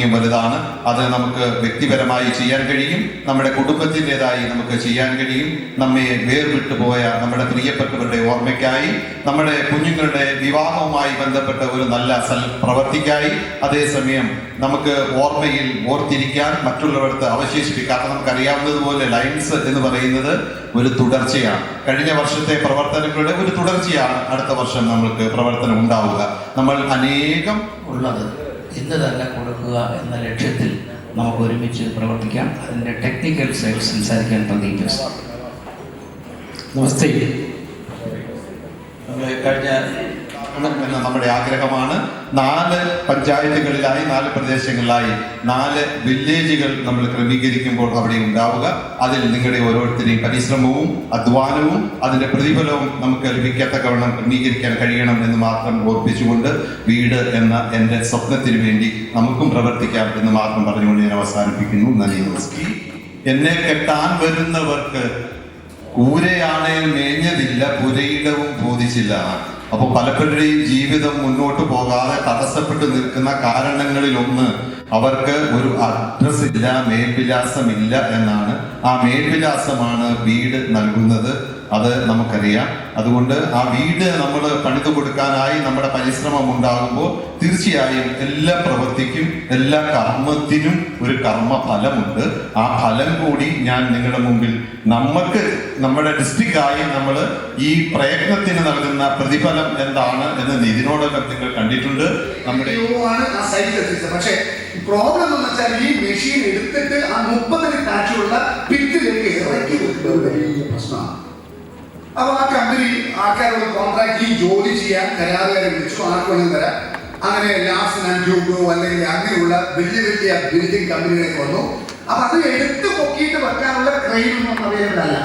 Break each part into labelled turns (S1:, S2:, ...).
S1: പുണ്യം വലുതാണ്. അത് നമുക്ക് വ്യക്തിപരമായി ചെയ്യാൻ കഴിയും, നമ്മുടെ കുടുംബത്തിൻ്റെതായി നമുക്ക് ചെയ്യാൻ കഴിയും. നമ്മെ വേർവിട്ടു പോയ നമ്മുടെ പ്രിയപ്പെട്ടവരുടെ ഓർമ്മയ്ക്കായി, നമ്മുടെ കുഞ്ഞുങ്ങളുടെ വിവാഹവുമായി ബന്ധപ്പെട്ട ഒരു നല്ല പ്രവർത്തിക്കായി, അതേസമയം നമുക്ക് ഓർമ്മയിൽ ഓർത്തിരിക്കാൻ, മറ്റുള്ളവർക്ക് അവശേഷിപ്പിക്കാത്ത, നമുക്കറിയാവുന്നതുപോലെ ലയൺസ് എന്ന് പറയുന്നത് ഒരു തുടർച്ചയാണ്. കഴിഞ്ഞ വർഷത്തെ പ്രവർത്തനങ്ങളുടെ ഒരു തുടർച്ചയാണ് അടുത്ത വർഷം നമ്മൾക്ക് പ്രവർത്തനം ഉണ്ടാവുക. നമ്മൾ അനേകം
S2: ഉള്ളത് ഇന്ന് തന്നെ കൊടുക്കുക എന്ന ലക്ഷ്യത്തിൽ നമുക്ക് ഒരുമിച്ച് പ്രവർത്തിക്കാം. അതിൻ്റെ ടെക്നിക്കൽ സൈഡ് സംസാരിക്കാൻ പ്രദീപ്.
S3: നമസ്തേ.
S1: കഴിഞ്ഞ എന്ന നമ്മുടെ ആഗ്രഹമാണ്. 4 പഞ്ചായത്തുകളിലായി, 4 പ്രദേശങ്ങളിലായി 4 വില്ലേജുകൾ നമ്മൾ ക്രമീകരിക്കുമ്പോൾ അവിടെ ഉണ്ടാവുക. അതിൽ നിങ്ങളുടെ ഓരോരുത്തരെയും പരിശ്രമവും അധ്വാനവും അതിന്റെ പ്രതിഫലവും നമുക്ക് ലഭിക്കത്തക്കവണ്ണം ക്രമീകരിക്കാൻ കഴിയണം എന്ന് മാത്രം ഓർപ്പിച്ചുകൊണ്ട്, വീട് എന്ന എൻ്റെ സ്വപ്നത്തിന് വേണ്ടി നമുക്കും പ്രവർത്തിക്കാം എന്ന് മാത്രം പറഞ്ഞുകൊണ്ട് ഞാൻ അവസാനിപ്പിക്കുന്നു. നന്ദി, നമസ്കാരം. എന്നെ കെട്ടാൻ വരുന്നവർക്ക് കൂരയാണേ മേഞ്ഞതില്ല, പുരയിടവും ബോധിച്ചില്ല. അപ്പോൾ പലപ്പോഴും ജീവിതം മുന്നോട്ട് പോകാതെ തടസ്സപ്പെട്ടു നിൽക്കുന്ന കാരണങ്ങളിലൊന്ന് അവർക്ക് ഒരു അഡ്രസ് ഇല്ല, മേൽവിലാസമില്ല എന്നാണ്. ആ മേൽവിലാസമാണ് വീട് നൽകുന്നത്. അത് നമുക്കറിയാം. അതുകൊണ്ട് ആ വീട് നമ്മൾ പണിതു കൊടുക്കാനായി നമ്മുടെ പരിശ്രമം ഉണ്ടാകുമ്പോൾ തീർച്ചയായും എല്ലാ പ്രവൃത്തിക്കും, എല്ലാ കർമ്മത്തിനും ഒരു കർമ്മഫലമുണ്ട്. ആ ഫലം കൂടി ഞാൻ നിങ്ങളുടെ മുമ്പിൽ, നമുക്ക് നമ്മുടെ ഡിസ്ട്രിക്റ്റായി നമ്മൾ ഈ പ്രയത്നത്തിന് നൽകുന്ന പ്രതിഫലം എന്താണ് എന്ന് ഇതിനോടകം നിങ്ങൾ കണ്ടിട്ടുണ്ട്. നമ്മുടെ
S4: പക്ഷേ പ്രോബ്ലം എന്ന് വെച്ചാൽ ഈ മെഷീൻ എടുത്തിട്ട് ആ 30 കാറ്റുള്ള പിറ്റിലേക്ക് ഇറക്കി വെക്കുന്നത് വലിയ പ്രശ്നമാണ്. അപ്പൊ ആ കമ്പനി ആൾക്കാരോട് കോൺട്രാക്ട് ഈ ജോലി ചെയ്യാൻ കരാറുകാരെ വിളിച്ചു, ആർക്കൊന്നും തരാം. അങ്ങനെ ലാസ്റ്റ് ആൻഡ് ട്യൂബോ അല്ലെങ്കിൽ അങ്ങനെയുള്ള വലിയ വലിയ ബിൽഡിംഗ് കമ്പനികളൊക്കെ വന്നു. അപ്പൊ അത് എടുത്ത് പൊക്കിയിട്ട് വെക്കാനുള്ള ക്രെയിനൊന്നും അവൈലബിൾ അല്ല,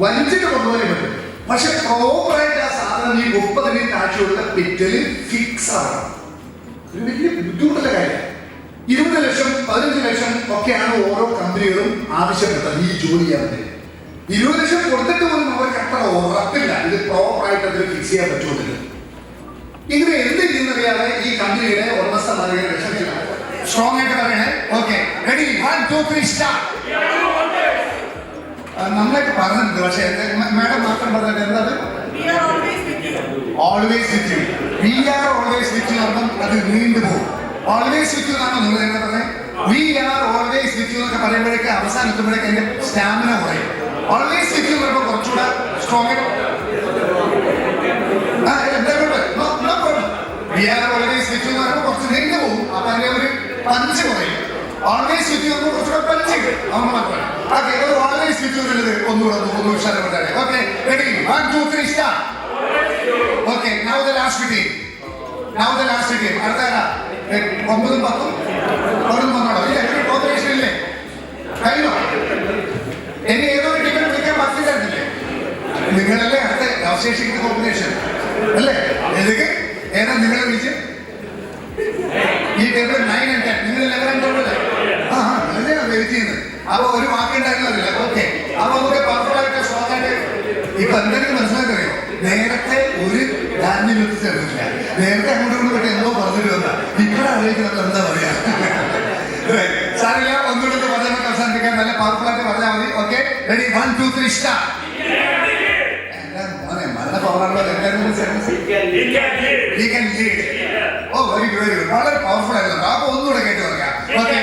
S4: വലിച്ചിട്ട് കൊണ്ടുപോകാൻ പറ്റും. പക്ഷെ പ്രോപ്പറായിട്ട് ആ സാധനം ഈ 30 കാറ്റുള്ള പിറ്റിൽ ഫിക്സ് ആകണം. ഒരു വലിയ ബുദ്ധിമുട്ടുള്ള കാര്യം. 20 ലക്ഷം 15 ലക്ഷം ഒക്കെയാണ് ഓരോ കമ്പനികളും ആവശ്യപ്പെട്ടത് ഈ ജോലി ചെയ്യാൻ വേണ്ടി. 20 ലക്ഷം കൊടുത്തിട്ട് പോലും അവർക്ക് അത്ര ഉറപ്പില്ല ഇത് പ്രോപ്പറായിട്ട് അതിൽ ഫിക്സ് ചെയ്യാൻ പറ്റുമെന്നില്ല. ഇങ്ങനെ എന്ത് ചെയ്യുന്നറിയാതെ ഈ കമ്പനിയുടെ ഉടമസ്ഥന്മാരെ രക്ഷത്തിലാണ്. സ്ട്രോങ് ആയിട്ട് പറയണേ. Okay, ready, 1 2 3 start. നമ്മളൊക്കെ പറഞ്ഞിട്ടുണ്ട്, പക്ഷേ മാഡം മാത്രം പറഞ്ഞിട്ട് എന്താ always with you. We are always with you പറഞ്ഞാൽ അത് നീണ്ടു പോകും. ഓൾവേസ് വിത്ത് യു എന്നാണോ നിങ്ങൾ എന്താ പറഞ്ഞത്? We are always with you എന്നൊക്കെ പറയുമ്പോഴേക്ക് അവസാനം എത്തുമ്പോഴേക്ക് എന്റെ സ്റ്റാമിന കുറയും. ഓൾവേസ് വിത്ത് യു എന്ന് പറയുമ്പോൾ കുറച്ചുകൂടെ strong. We are always with you എന്ന് പറയുമ്പോൾ കുറച്ച് നീണ്ടു പോകും. അപ്പൊ അതിന്റെ ഒരു പഞ്ച് കുറയും. ഓൾവേസ് വിത്ത് യു എന്ന് കുറച്ചുകൂടെ പഞ്ച് കിട്ടും. ഓക്കെ, ഒരു ഓൾവേസ് വിത്ത് യു എന്നുള്ളത് ഒന്നുകൂടെ ഉഷാരപ്പെട്ടാണ്. Okay, ready, 1 2 3 start. Okay, now the last team. അടുത്ത 9 10 വന്നോളൂ. ഇല്ല, ഒരു കോർപ്പറേഷൻ ഇല്ലേ? കഴിഞ്ഞോ? ഇനി ഏതോ ഒരു ടീമിനെ വിളിക്കാൻ പറ്റില്ലേ? നിങ്ങളല്ലേ അടുത്ത അവശേഷിക്കുന്ന കോർപ്പറേഷൻ അല്ലേ? ഏതാ നിങ്ങളെ വിളിച്ച് ഈ ടേബിൾ 9 and 10 നിങ്ങൾ 11 ടേബിളല്ലേ? വെയിറ്റ് ചെയ്യുന്നത്. അപ്പൊ ഒരു വാക്കുണ്ടായിരുന്നില്ല. ഓക്കെ, അപ്പൊ നമുക്ക് പവർഫുള്ളായിട്ട് സ്ട്രോങ് ആയിട്ട് ഇപ്പൊ എന്തെങ്കിലും മനസ്സിലാക്കറിയോ? നേരത്തെ ഒരു ധാന്യം എത്തിച്ചേർന്നില്ല. നേരത്തെ അങ്ങോട്ട് കൊണ്ട് എന്തോ പറഞ്ഞിട്ട് വന്ന ഇവിടെ അറിയിക്കുന്നത് എന്താ പറയാ? സാറില്ല, ഒന്നുകൂടെ പറഞ്ഞ അവസാനിപ്പിക്കാൻ നല്ല പവർഫുള്ളായിട്ട് പറഞ്ഞാൽ മതി. Okay, ready, 1 2 3 start. മരണ പവറുള്ള ഓ വെരി ഗുഡ്, വെരി ഗുഡ്, വളരെ പവർഫുൾ ആയിരുന്നു. അപ്പൊ ഒന്നുകൂടെ കേട്ട് പറയാം. Okay,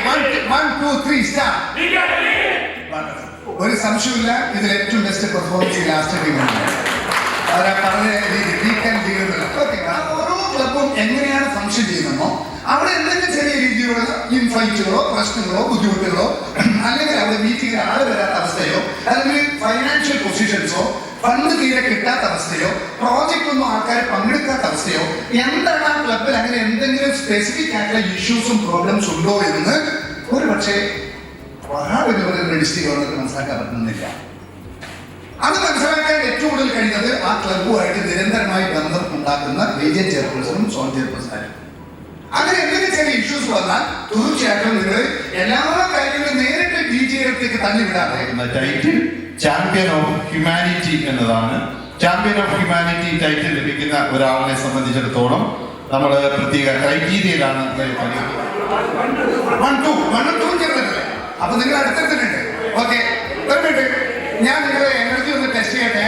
S4: 1 2 3 start. ഒരു സംശയമില്ല, ഇതിൽ ഏറ്റവും ബെസ്റ്റ് പെർഫോമൻസ് ലാസ്റ്റ് ടീമാണ്. അവരെ പറഞ്ഞ രീതി ഓരോ ക്ലബും എങ്ങനെയാണ് ഫംഗ്ഷൻ ചെയ്യുന്നോ അവിടെ എന്തെങ്കിലും ചെറിയ രീതിയിലുള്ള ഇൻഫൈറ്റുകളോ പ്രശ്നങ്ങളോ ബുദ്ധിമുട്ടുകളോ അല്ലെങ്കിൽ അവിടെ മീറ്റിംഗിൽ ആള് വരാത്ത അവസ്ഥയോ അല്ലെങ്കിൽ ഫൈനാൻഷ്യൽ പൊസിഷൻസോ ഫണ്ട് തീരെ കിട്ടാത്ത അവസ്ഥയോ പ്രോജക്റ്റ് ഒന്നും ആൾക്കാർ പങ്കെടുക്കാത്ത അവസ്ഥയോ എന്താണ് ആ ക്ലബിൽ അങ്ങനെ എന്തെങ്കിലും സ്പെസിഫിക് ആയിട്ടുള്ള ഇഷ്യൂസും പ്രോബ്ലംസ് ഉണ്ടോ എന്ന് ഒരു പക്ഷേ ഡിസ്ട്രിക്ട് ഗവൺമെന്റ് മനസ്സിലാക്കാൻ പറ്റുന്നില്ല. അത് മനസ്സിലാക്കാൻ ഏറ്റവും കൂടുതൽ കഴിയുന്നത് ആ ക്ലബുമായിട്ട് നിരന്തരമായി ബന്ധം ഉണ്ടാക്കുന്ന റീജിയൻ ചെയർപേഴ്സണും സോൺ ചെയർപേഴ്സണും. അങ്ങനെ എന്തെങ്കിലും ചെറിയ ഇഷ്യൂസ് വന്നാൽ തീർച്ചയായിട്ടും നിങ്ങൾ എല്ലാ കാര്യങ്ങളും നേരിട്ട് DGയിലേക്ക് തള്ളിവിടാതെ
S1: ടൈറ്റിൽ ചാമ്പ്യൻ ഓഫ് ഹ്യൂമാനിറ്റി എന്നതാണ്. ചാമ്പ്യൻ ഓഫ് ഹ്യൂമാനിറ്റി ടൈറ്റിൽ ലഭിക്കുന്ന ഒരാളിനെ സംബന്ധിച്ചിടത്തോളം നമ്മൾ പ്രത്യേക ക്രൈറ്റീരിയയിലാണ്
S4: അപ്പൊ നിങ്ങൾ അടുത്തെടുത്തിട്ടുണ്ട്. ഓക്കെ, ഞാൻ നിങ്ങളെ എനർജി ഒന്ന് ടെസ്റ്റ് ചെയ്യട്ടെ.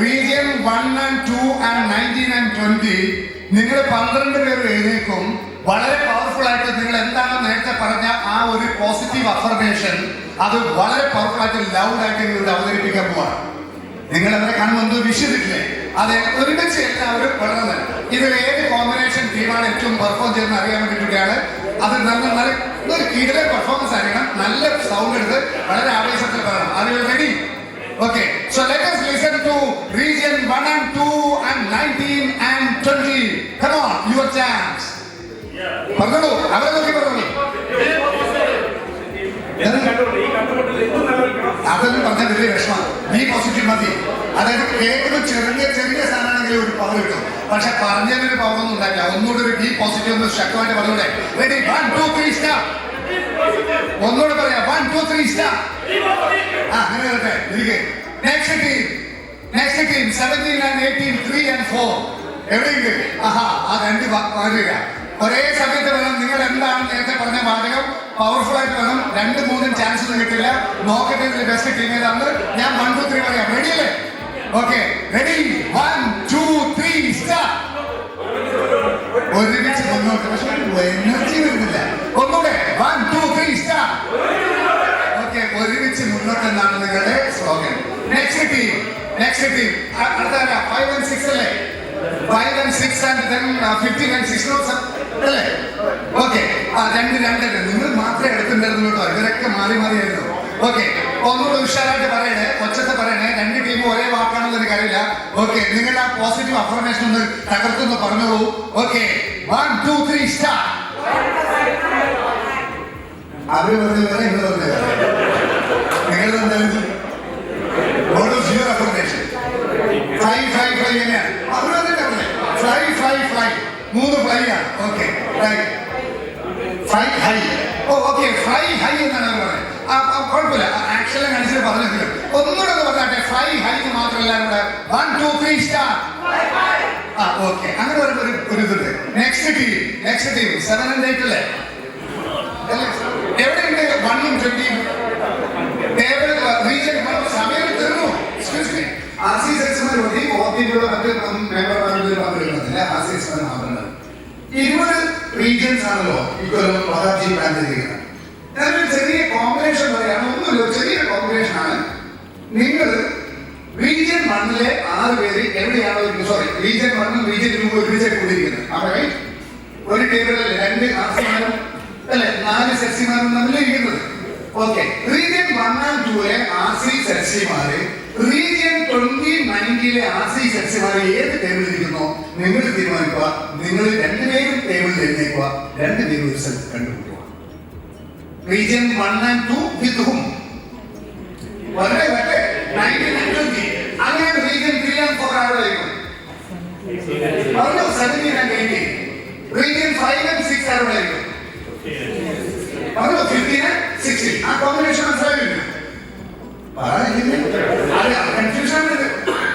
S4: റീജിയൻ 1 and 2 and 19 and 20 നിങ്ങൾ 12 പേര് എഴുന്നേക്കും. വളരെ പവർഫുൾ ആയിട്ട് നിങ്ങൾ എന്താണോ നേരത്തെ പറഞ്ഞ ആ ഒരു പോസിറ്റീവ് അഫർമേഷൻ അത് വളരെ പവർഫുൾ ആയിട്ട് ലൗഡ് ആയിട്ട് നിങ്ങളുടെ അവതരിപ്പിക്കാൻ പോവാണ്. നിങ്ങൾ അവരെ കാണുമ്പോൾ വിശ്വസിക്കില്ലേ? അതെ, ഒരുമിച്ച് എല്ലാവരും പറഞ്ഞത്. ഇതിൽ ഏത് കോമ്പിനേഷൻ ടീമാണ് ഏറ്റവും പെർഫോം ചെയ്യുന്നത് അറിയാൻ വേണ്ടിയിട്ടാണ്. അത് നല്ല ഇതിലെ പെർഫോമൻസ് ആയിരിക്കണം. നല്ല സൗണ്ട് എടുത്ത് വളരെ ആവേശത്തിൽ പറയണം. Are you ready? Okay, so let us listen to region 1 and 2 and 19 and 20. Come on, your chance. പറഞ്ഞോളൂ, അവരെ നോക്കി പറഞ്ഞോളൂ. അതൊന്നും പറഞ്ഞാൽ വലിയ വിഷമമാണ്. ബി പോസിറ്റീവ് മതി. അതായത് കേൾക്കുന്ന ചെറിയ ചെറിയ സാധനമാണെങ്കിൽ ഒരു പവർ കിട്ടും. പക്ഷെ പറഞ്ഞതിനൊരു പവറൊന്നും ഉണ്ടാക്കില്ല. ഒന്നുകൂടെ ഒരു ബി പോസിറ്റീവ് ഒന്ന് ശക്തമായിട്ട് പറഞ്ഞൂടെ? Ready, 1 2 3 star. ഒന്നുകൂടെ പറയാം, 1 2 3 സ്റ്റാർ. അങ്ങനെ വരട്ടെ. Next team 17 and 18, 3 and 4. എവിടെയുണ്ട്? ആഹാ, ആ രണ്ട് വാചക ഒരേ സമയത്ത് വേണം. നിങ്ങൾ എന്താണ് നേരത്തെ പറഞ്ഞ വാചകം പവർഫുൾ ആയിട്ട് വേണം. 2 3 ചാൻസ് ഒന്നും കിട്ടില്ല. നോക്കട്ടെ ഇതിൽ ബെസ്റ്റ് ടീം ഏതാണ്. ഞാൻ 1 2 3 പറയാം. റെഡി അല്ലേ? Okay, ready, 1 2 3 star. ഒരുമിച്ച് മുന്നോട്ട്. പക്ഷെ എനർജി വരുന്നില്ല. ഒന്നുകൂടെ 1 2 3 സ്റ്റാർ. ഓക്കെ, ഒരുമിച്ച് മുന്നോട്ട് എന്നാണ് നിങ്ങളുടെ സ്ലോഗൻ. നെക്സ്റ്റ് ടീം അടുത്ത 5 and 6 അല്ലേ? 5 and 6 and then 15 and 16 അല്ലേ? ഓക്കെ, രണ്ട് നിങ്ങൾ മാത്രമേ എടുത്തിട്ടുണ്ടായിരുന്നു കേട്ടോ. ഇവരൊക്കെ മാറി മാറിയായിരുന്നു. ഓക്കെ, ഒന്നുകൂടെ ഉഷാറായിട്ട് പറയണേ, ഒച്ചത്തെ പറയണേ. 2 ടീമും ഒരേ വാക്കാണെന്നൊരു കാര്യമില്ല. ഓക്കെ, നിങ്ങളുടെ ആ പോസിറ്റീവ് അഫർമേഷൻ ഒന്ന് തകർത്തൊന്ന് പറഞ്ഞോളൂ. Okay, 1 2 3 star. അവര് പറഞ്ഞ വേറെ, ഇവര് പറഞ്ഞ വേറെ. നിങ്ങൾ എന്തായിരുന്നു? What is your affirmation? Fly എങ്ങനെയാണ്? അവര് വന്നിട്ട് ഫ്ലൈ 3 ഫ്ലൈ ആണ്. Okay, fly high. Okay, fly high എന്നാണ് അവർ പറയുന്നത്. കുഴപ്പമില്ല, ആക്ഷൻ കാണിച്ചിട്ട് പറഞ്ഞില്ല. ഒന്നുകൂടെ ഒന്ന് പറഞ്ഞാട്ടെ, ഫ്ലൈ ഹൈ മാത്രമല്ല ഇവിടെ 1 2 3 സ്റ്റാർ. ഓക്കെ, അങ്ങനെ ഒരു ഇതുണ്ട്. നെക്സ്റ്റ് ടീം 7 and 8 അല്ലേ? എവിടെയുണ്ട് 1 ഉം 20? റീജിയൻ സമയം തീർന്നു. എക്സ്ക്യൂസ് മീ, RCSമാർ മതി. ഓർത്തിലുള്ള മറ്റ് മെമ്പർമാരുടെ പങ്കെടുക്കുന്നില്ല. RCSമാർ മാത്രമാണ്. 20 റീജിയൻസ് ആണല്ലോ ഇക്കൊല്ലം മഹാജി പ്ലാൻ ചെയ്തിരിക്കുന്നത്. ഞാനൊരു ചെറിയ കോമ്പിനേഷൻ പറയാണ്. ഒന്നുമില്ല, ചെറിയ കോമ്പിനേഷൻ ആണ്. നിങ്ങൾ റീജിയൻ 1-ലെ 6 പേര് എവിടെയാണോ? റീജിയൻ 1 റീജിയൻ 2 ഒരുമിച്ച് കൂടിയിരിക്കുന്നത്. അപ്പൊ ഒരു ടേബിളിൽ 2 RCമാരും അല്ലെ 4 സെക്സിമാരും തമ്മിലിരിക്കുന്നത്. ഓക്കെ, റീജിയൻ 1 and 2-ലെ RC സെക്സിമാര് റീജിയൻ 20-19-ലെ RC സെക്സിമാര് ഏത് ടേബിളിൽ ഇരിക്കുന്നോ നിങ്ങൾ തീരുമാനിക്കുക. നിങ്ങൾ 2 പേരും ടേബിളിൽ എഴുന്നേക്കുക. 2 പേരും ഒരു സ്ഥലത്ത് കണ്ടുപിടിക്കുക. റീജിയൻ 1 and 2 വിത്ത് ഹും വളരെ 19 and 20. അങ്ങനെ region 3 and 4 ആരോടായിരിക്കും? 17 and 18. Region 5 and 6 ആരോടായിരിക്കും? 15 and 16. ആ കോമ്പിനേഷൻ മനസ്സിലായില്ല? കൺഫ്യൂഷൻ.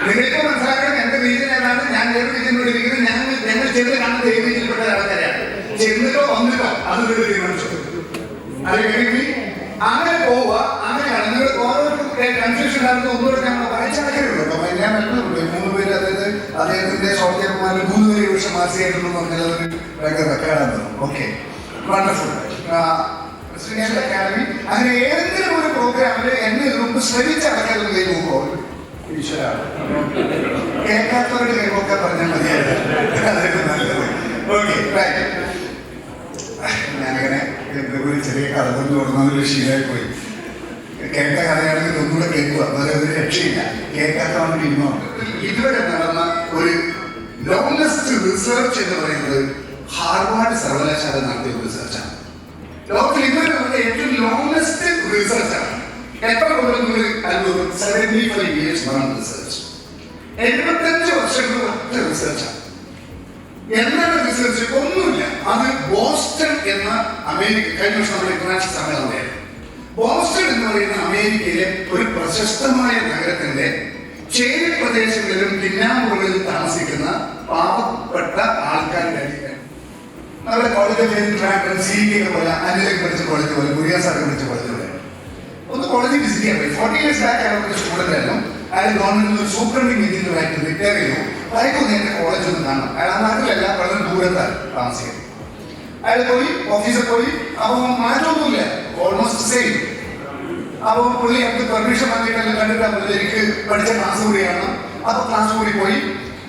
S4: നിങ്ങൾക്ക് മനസ്സിലാക്കണം എന്റെ റീജിയൻ ഏതാണ്, ഞാൻ ഏത് റീജിയനിലൂടെ ഇരിക്കുന്നത്. ഞങ്ങൾ ചെന്ന് കാണുന്നത് ഏത് റീജിയനിൽപ്പെട്ട ആൾക്കാരാണ്. ചെന്നിട്ടോ വന്നിട്ടോ അത് തീരുമാനിച്ചു. അത് കഴിഞ്ഞ് അങ്ങനെ പോവുക. അങ്ങനെയാണ് നിങ്ങൾ ഓരോരുത്തരും കൺഫ്യൂഷൻ ആയിരുന്നു. ഒന്നുകൂടെ ഞങ്ങൾ വായിച്ചടക്കരുള്ളൂ. ഞാൻ 3 പേര് അദ്ദേഹത്തിന്റെ സഹോദരന്മാർ 3 പേര് ഈ വർഷം മാസികയായിട്ടുള്ളൂ എന്ന് പറഞ്ഞാൽ അതൊരു ഭയങ്കര റെക്കോർഡാണ്. Okay, wonderful. പ്രസിഡൻഷ്യൽ അക്കാദമി അങ്ങനെ ഏതെങ്കിലും ഒരു പ്രോഗ്രാമിൽ എന്നെ ഇതിനു മുമ്പ് ശ്രമിച്ചടക്കാതെ കൈ നോക്കുമോ? ഈശ്വര, കേൾക്കാത്തവരുടെ കൈപോക്കാൻ പറഞ്ഞാൽ മതിയായിരുന്നു. അതായത് നല്ലത്. Okay, right. ഞാനങ്ങനെ ഒരു ചെറിയ കഥ കൊണ്ട് തുടങ്ങുന്നൊരു ശീലമായി പോയി. കേട്ട കഥയാണെങ്കിൽ ഒന്നുകൂടെ കേൾക്കുക. വേറെ ഒരു രക്ഷയില്ല. കേൾക്കാത്തവർക്ക് ഇന്നുണ്ട്. ഇതുവരെ നടന്ന ഒരു ലോങ്സ്റ്റ് റിസർച്ച് എന്ന് പറയുന്നത് ഹാർവാർഡ് സർവകലാശാല നടത്തിയ റിസർച്ചാണ്. ലോകത്തിൽ ഇതുവരെ നടന്ന ഏറ്റവും ലോങ്സ്റ്റ് റിസർച്ചാണ്. എത്ര കൊല്ലം 75 years റിസർച്ച്. 75 വർഷങ്ങൾ റിസർച്ചാണ്. എന്താണ് റിസർച്ച്? ഒന്നുമില്ല. അത് ബോസ്റ്റൺ എന്ന അമേരിക്ക കഴിഞ്ഞ വർഷം നമ്മുടെ ഇന്റർനാഷണൽ സമ്മേളനമായിരുന്നു. ബോസ്റ്റൺ എന്ന് പറയുന്ന അമേരിക്കയിലെ ഒരു പ്രശസ്തമായ നഗരത്തിന്റെ ചേരി പ്രദേശങ്ങളിലും പിന്നാമ്പുറങ്ങളിലും താമസിക്കുന്ന പാവപ്പെട്ട ആൾക്കാരുടെ നമ്മുടെ കോളേജ് CET ഒക്കെ പോലെ അനിലേക്ക് പഠിച്ച കോളേജ് പോലെ മുരിയാസാർക്ക് പഠിച്ച കോളേജ് പോലെ ഒന്ന് കോളേജിൽ വിസിറ്റ് ചെയ്യാൻ പറ്റും. 40 years ബാക്ക് അയാൾ ഒരു സ്റ്റുഡൻ്റ് ആയിരുന്നു. അയാൾ ഗവൺമെന്റിൽ ഒരു സൂപ്രണ്ടിങ് എഞ്ചിനീയറായിട്ട് റിട്ടയർ ചെയ്തു. അയാൾക്ക് നേരത്തെ കോളേജ് ഒന്ന് കാണണം. അയാൾ ആ നാട്ടിലല്ല, വളരെ ദൂരത്താണ് താമസിക്കുന്നത്. അയാൾ പോയി ഓഫീസിൽ പോയി, അപ്പോൾ മാറ്റമൊന്നുമില്ല, ഓൾമോസ്റ്റ് സെയിം. അപ്പോൾ പുള്ളി നമുക്ക് പെർമിഷൻ വാങ്ങിയിട്ടെല്ലാം കണ്ടിട്ട് എനിക്ക് പഠിച്ച ക്ലാസ് കൂടിയാണ്. അപ്പോൾ ക്ലാസ് കൂടി പോയി.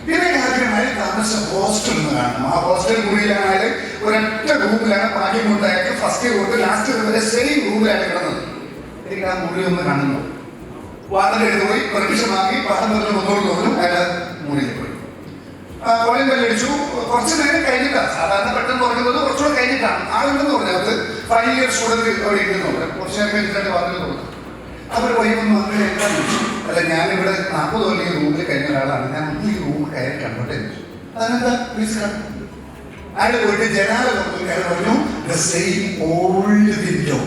S4: പിന്നെ കാര്യത്തിൽ അയാൾ താമസിച്ച ഹോസ്റ്റൽ ഒന്ന് കാണണം. ആ ഹോസ്റ്റൽ മുറിയിലാണ് അയാൾ ഒരൊറ്റ റൂമിലാണ് പാഠ്യം കൊണ്ട് അയാൾക്ക് ഫസ്റ്റ് തൊട്ട് ലാസ്റ്റ് വരെ സെയിം റൂമിലാണ് കിടന്നത്. എനിക്ക് ആ മുറി ഒന്ന് കാണുന്നു. വാർഡിൻ്റെ അടുത്ത് പോയി പെർമിഷൻ വാങ്ങി പാഠം പറഞ്ഞ് വന്നോളൂ അയാൾ മുറിയിൽ പോയി. കോളിംഗ് ബെല്ലടിച്ചു. കുറച്ച് നേരം കഴിഞ്ഞിട്ടാണ്, സാധാരണ പെട്ടെന്ന് പറയുന്നത് കുറച്ചുകൂടെ കഴിഞ്ഞിട്ടാണ്. ആളുണ്ടെന്ന് പറഞ്ഞാൽ അത് 5 year സ്റ്റുഡൻറ്റ് അവിടെ ഇരുന്നുണ്ട്. കുറച്ച് നേരം കഴിഞ്ഞിട്ട് പറഞ്ഞു തോന്നുന്നു. അവർ വൈകുന്നു അങ്ങനെ എന്താണെന്ന് ചോദിച്ചു. അല്ല, ഞാനിവിടെ 40 കൊല്ലം ഈ റൂമിൽ കഴിഞ്ഞ ഒരാളാണ്, ഞാൻ ഈ റൂം കയറി കണ്ടോട്ടെ ചോദിച്ചു. അതിനെന്താ പ്ലീസ് കണ്ടു. അയാൾ പോയിട്ട് ജനാല തുറന്നു. അയാൾ പറഞ്ഞു the same old window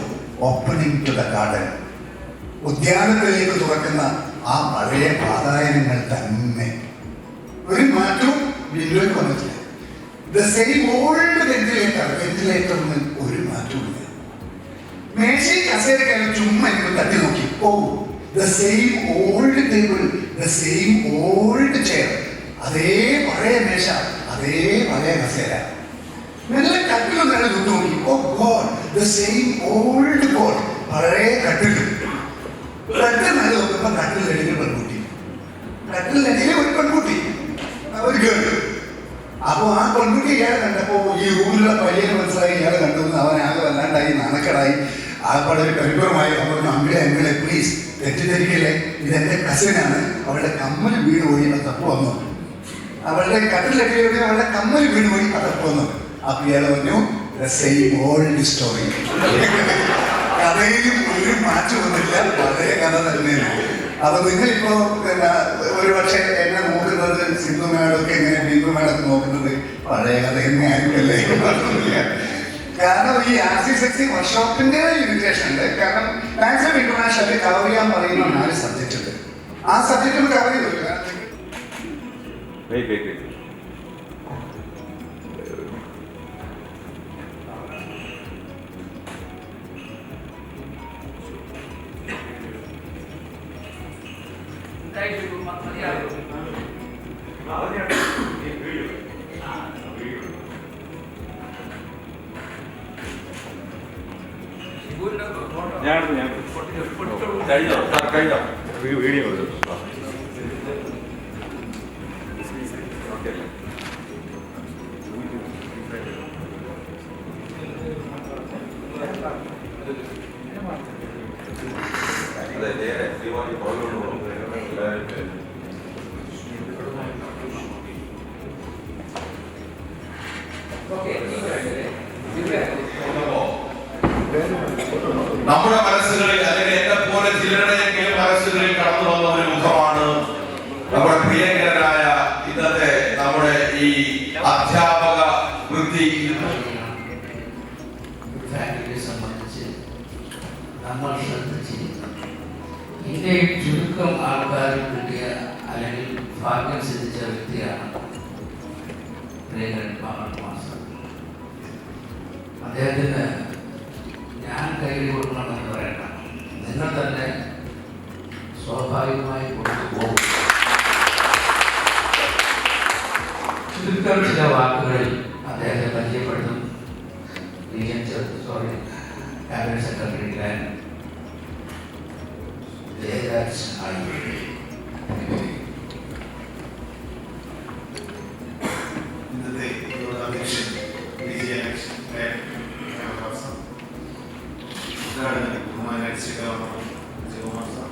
S4: opening to the garden. ഉദ്യാനത്തിലേക്ക് തുറക്കുന്ന ആ പഴയ പാതായനങ്ങൾ തന്നെ, ഒരു മാറ്റവും വിൻഡോയിൽ വന്നിട്ടില്ല. ദ സെയിം ഓൾഡ് വെന്റിലേറ്ററിന് ഒരു മാറ്റവും ഇല്ല. മേശയും കസേരക്കാരെ ചുമ്മാ എനിക്ക് തട്ടി നോക്കി. Oh, the same old table, the same old chair, അതേ പഴയ മേശ, അതേ പഴയ കസേര. നല്ല കട്ടിലൊന്നാണ് തൊട്ട് നോക്കി. Oh God, the same old God, പഴയ കട്ടിൽ. പെട്ടെന്ന് നോക്കുമ്പോൾ കട്ടിലടിയിൽ പെൺകുട്ടി, കട്ടിലടിയിൽ ഒരു പെൺകുട്ടി, ഒരു കേട്ടു. അപ്പൊ ആ പെൺകുട്ടി ഇയാളെ കണ്ടപ്പോ ഈ റൂമിലുള്ള പയ്യനെ മനസ്സിലായി ഇയാളെ കണ്ടുവന്ന് അവനാകെ വല്ലാണ്ടായി, നാണക്കടായി. ആ പടം പരിപൂർണമായി പറഞ്ഞു, അങ്കിളെ പ്ലീസ് തെറ്റിദ്ധരിക്കല്ലേ, ഇതെന്റെ കസിനാണ്, അവളുടെ കമ്മൽ വീണ് പോയി, അത് തപ്പ് വന്നു. അവളുടെ കട്ടിലടിയിലൂടെ അവളുടെ കമ്മൽ വീണ് പോയി, അത് തപ്പ് വന്നു. അപ്പൊ ഇയാളെ പറഞ്ഞു സെയിം ഓൾഡ് സ്റ്റോറി. കഥയിലും ഒരു മാറ്റം ഒന്നുമില്ല, പഴയ കഥ തന്നെയാണ്. അപ്പൊ നിങ്ങളിപ്പോ ഒരു പക്ഷെ എന്നെ നോക്കുന്നത് സിന്ധു മേഡൊക്കെ എങ്ങനെ ബിന്ദു മേഡൊക്കെ നോക്കുന്നത് പഴയ കഥ എങ്ങനെയായിരിക്കല്ലേ. കാരണം ഈ RCSexy വർക്ക്ഷോപ്പിന്റെ ലിമിറ്റേഷൻ ഉണ്ട്. കാരണം മാക്സിമം ഇന്റർനാഷണലിൽ കവർ ചെയ്യാൻ പറയുന്ന 4 സബ്ജക്റ്റ് ഉണ്ട്. ആ സബ്ജക്റ്റ് ഒന്ന് കവർ ചെയ്തില്ല.
S3: വീഡിയോ
S1: നമ്മുടെ മനസ്സുകളിൽ, അല്ലെങ്കിൽ എന്നെ പോലെ ചിലരുടെയെങ്കിലും മനസ്സുകളിൽ കടന്നു വന്ന ഒരു മുഖമാണ് നമ്മുടെ പ്രിയങ്കരനായ ഇന്നത്തെ നമ്മുടെ ഈ അധ്യാപക വൃത്തി.
S2: ഫാക്കൽറ്റിയെ സംബന്ധിച്ച് നമ്മൾ ശ്രദ്ധിച്ച് ഇന്ത്യയിൽ ചുരുക്കം ആൾക്കാരിൽ കിട്ടിയ അല്ലെങ്കിൽ ഭാഗ്യം സിദ്ധിച്ച വ്യക്തിയാണ് പ്രിയങ്കരൻ മാസ്റ്റർ. അദ്ദേഹത്തിന് ഞാൻ കയ്യിൽ കൊടുക്കണമെന്ന് പറയണ്ട, നിങ്ങൾ തന്നെ സ്വാഭാവികമായി കൊണ്ടുപോകും. ചുരുക്കം ചില വാക്കുകളിൽ അദ്ദേഹത്തെ പരിചയപ്പെടുത്തും. ക്യാബിനറ്റ് സെക്രട്ടറി ജയരാജ് ആയി.
S5: ഇന്നത്തെ അധ്യക്ഷൻ ബഹുമാനായ ശ്രീ ഗവർണർ വിജയകുമാർ സാർ,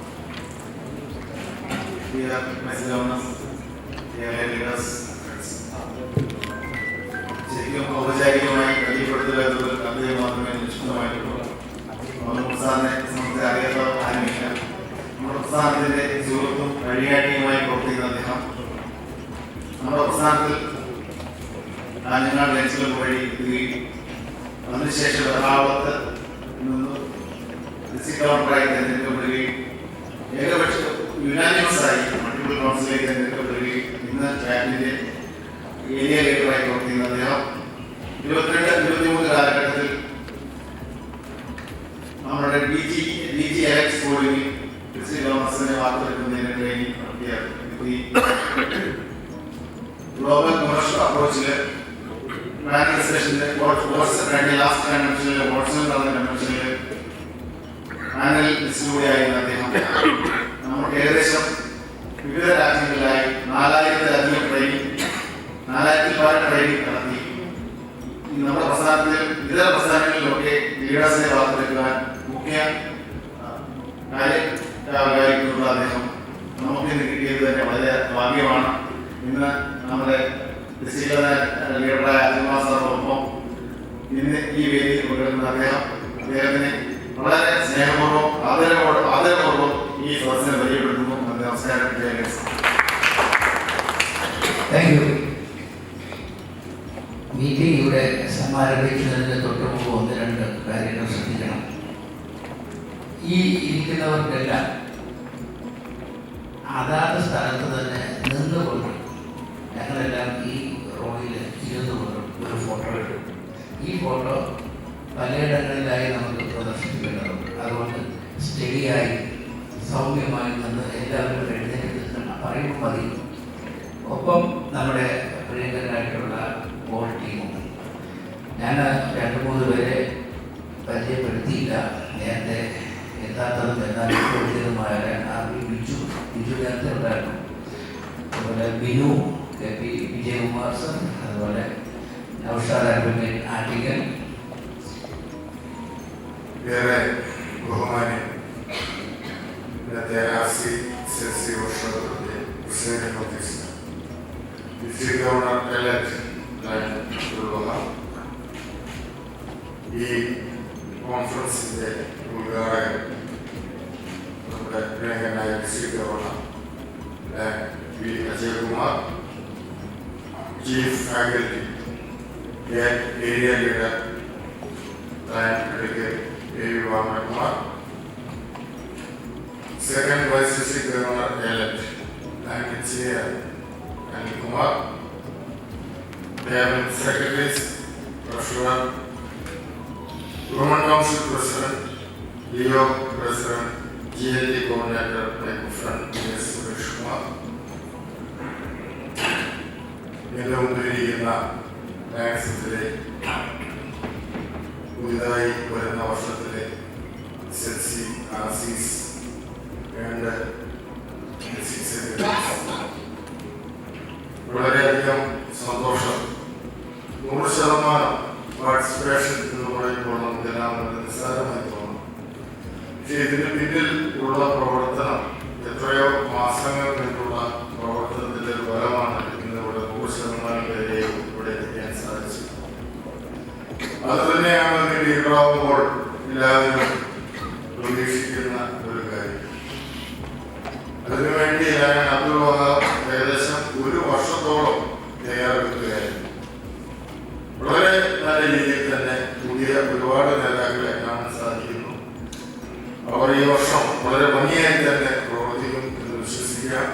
S5: ശരിക്കും ഔപചാരികമായി പരിചയപ്പെടുത്തുക എന്നുള്ളത് അദ്ദേഹം മാത്രമേ നിശ്ചിതമായിട്ടുള്ളൂ. നമ്മുടെ പ്രസ്ഥാനത്തെ സംബന്ധിച്ച് അറിയാത്ത ആരുമില്ല. നമ്മുടെ പ്രസ്ഥാനത്തിന്റെ സുഹൃത്തും വഴികാട്ടിയുമായി പ്രവർത്തിക്കുന്ന അദ്ദേഹം നമ്മുടെ പ്രസ്ഥാനത്തിൽ കാഞ്ഞങ്ങാട് ലെൻസിലും വഴി എത്തുകയും അതിനുശേഷം എറണാകുളത്ത് നിന്ന് ഡിസ്ട്രിക്ട് ഗവർണറായി തിരഞ്ഞെടുക്കപ്പെടുകയും ഏകപക്ഷ യുനാനിമസായി മൾട്ടിപ്പിൾ കൗൺസിലേക്ക് തിരഞ്ഞെടുക്കപ്പെടുകയും ഇന്ന് ക്യാബിനറ്റിന്റെ ഏരിയ ലീഡറായി പ്രവർത്തിക്കുന്ന അദ്ദേഹം 22-23 കാലഘട്ടത്തിൽ നമ്മുടെ DG എലക്ട് സ്കൂളിൽ ഡിസ്ട്രിക്ട് ഗവർണൻസിനെ വാർത്തെടുക്കുന്നതിന് ട്രെയിനിങ് നടത്തിയ ഗ്ലോബൽ കൊമേഴ്ഷ്യൽ അപ്രോച്ചിൽ മാനിഫെസ്റ്റേഷൻ്റെ ലാസ്റ്റ് കൺവെൻഷനിൽ വാട്സൺ നടന്ന കൺവെൻഷനിൽ ആനുവൽ ലിസ്റ്റിലൂടെയായിരുന്നു അദ്ദേഹം നമുക്ക് ഏകദേശം വിവിധ രാജ്യങ്ങളിലായി 4000-ലധികം ട്രെയിനിങ് 4000 ട്രെയിനിങ് നടത്തി. നമ്മുടെ പ്രസ്ഥാനത്തിൽ ഇതര പ്രസ്ഥാനങ്ങളിലൊക്കെ ലീഡേഴ്സിനെ വാർത്തെടുക്കുവാൻ മുഖ്യ കാര്യമായിട്ടുള്ള അദ്ദേഹം നമുക്ക് ഇന്ന് കിട്ടിയത് തന്നെ വളരെ ഭാഗ്യമാണ്. ഇന്ന് നമ്മുടെ ഡിസ്ട്രിക്ട് ലീഡറായ അജിമാ സാറിനൊപ്പം ഇന്ന് ഈ വേദിയിൽ പങ്കെടുക്കുന്ന അദ്ദേഹത്തിനെ വളരെ സ്നേഹപൂർവ്വം ആദരപൂർവ്വം ഈ സദസ്സിനെ പരിചയപ്പെടുത്തുന്നു. നമസ്കാരം.
S2: Thank you. മീറ്റിംഗ് ഇവിടെ സമാരംഭിക്കുന്നതിന് തൊട്ട് മുമ്പ് 1-2 കാര്യങ്ങൾ ശ്രദ്ധിക്കണം. ഈ ഇരിക്കുന്നവർക്കെല്ലാം അതാത് സ്ഥലത്ത് തന്നെ നിന്നുകൊണ്ട് ഞങ്ങളെല്ലാം ഈ റോഡിൽ ഇരുന്നുകൊണ്ട് ഒരു ഫോട്ടോ എടുക്കും. ഈ ഫോട്ടോ പലയിടങ്ങളിലായി നമുക്ക് പ്രദർശിപ്പിക്കേണ്ടതുണ്ട്. അതുകൊണ്ട് സ്റ്റഡിയായി സൗമ്യമായി നിന്ന് എല്ലാവരും എഴുന്നേറ്റ് പറയുമ്പോൾ മതി. ഒപ്പം നമ്മുടെ പ്രിയങ്കരായിട്ടുള്ള ബോൾ ടീമുണ്ട്. ഞാൻ 2-3 പേരെ പരിചയപ്പെടുത്തിയില്ല. നേരത്തെ എത്താത്തതും എന്നാൽ ഇപ്പോഴത്തേതുമായ ബിജു നേരത്തെ ഉണ്ടായിരുന്നു. അതുപോലെ ബിനു KP വിജയകുമാർ സർ, അതുപോലെ നൗഷാദ് അഡ്വക്കേറ്റ് ആറ്റിക്കൽ.
S3: ഏറെ ബഹുമാന്യം ഇന്നത്തെ RC വർഷത്തിന്റെ ഡിസ്ട്രിക്ട് ഗവർണർ എലക്ട് ഈ കോൺഫറൻസിന്റെ ഉദ്ഘാടകൻ നമ്മുടെ പ്രിയങ്കരനായ district governor V Ajayakumar, chief faculty area leader AV Varmakumar, second Vice District Governor elect Chair Anil Kumar, Cabinet Secretaries, Treasurer, Women Council President, Leo President, GLD Coordinator, my friend Ms. Suresh Kumar, പുതിയതായി വരുന്ന വർഷത്തിലെ SLC, RCs and വളരെയധികം സന്തോഷം. 100% participation എന്ന് പറയുമ്പോൾ നമുക്കെല്ലാം വളരെ നിസ്സാരമായി തോന്നും. പക്ഷേ ഇതിന് പിന്നിൽ ഉള്ള പ്രവർത്തനം എത്രയോ മാസങ്ങൾ കൊണ്ടുള്ള പ്രവർത്തനത്തിന്റെ ഒരു ഫലമാണ് ഇന്ന് ഇവിടെ 100% പേരെ ഇവിടെ എത്തിക്കാൻ സാധിച്ചത്. അത് തന്നെയാണ് ലീഡറാവുമ്പോൾ എല്ലാവരും പ്രതീക്ഷിക്കുന്ന ഒരു കാര്യം. അതിനുവേണ്ടി ഞാൻ അബ്ദുൽ വഹാബ് ഏകദേശം 1 വർഷത്തോളം തയ്യാറെടുക്കുകയായിരുന്നു. വളരെ നല്ല രീതിയിൽ തന്നെ പുതിയ ഒരുപാട് നേതാക്കളെ കാണാൻ സാധിക്കുന്നു. അവർ ഈ വർഷം വളരെ ഭംഗിയായി തന്നെ പ്രവർത്തിക്കും എന്ന് വിശ്വസിക്കാം.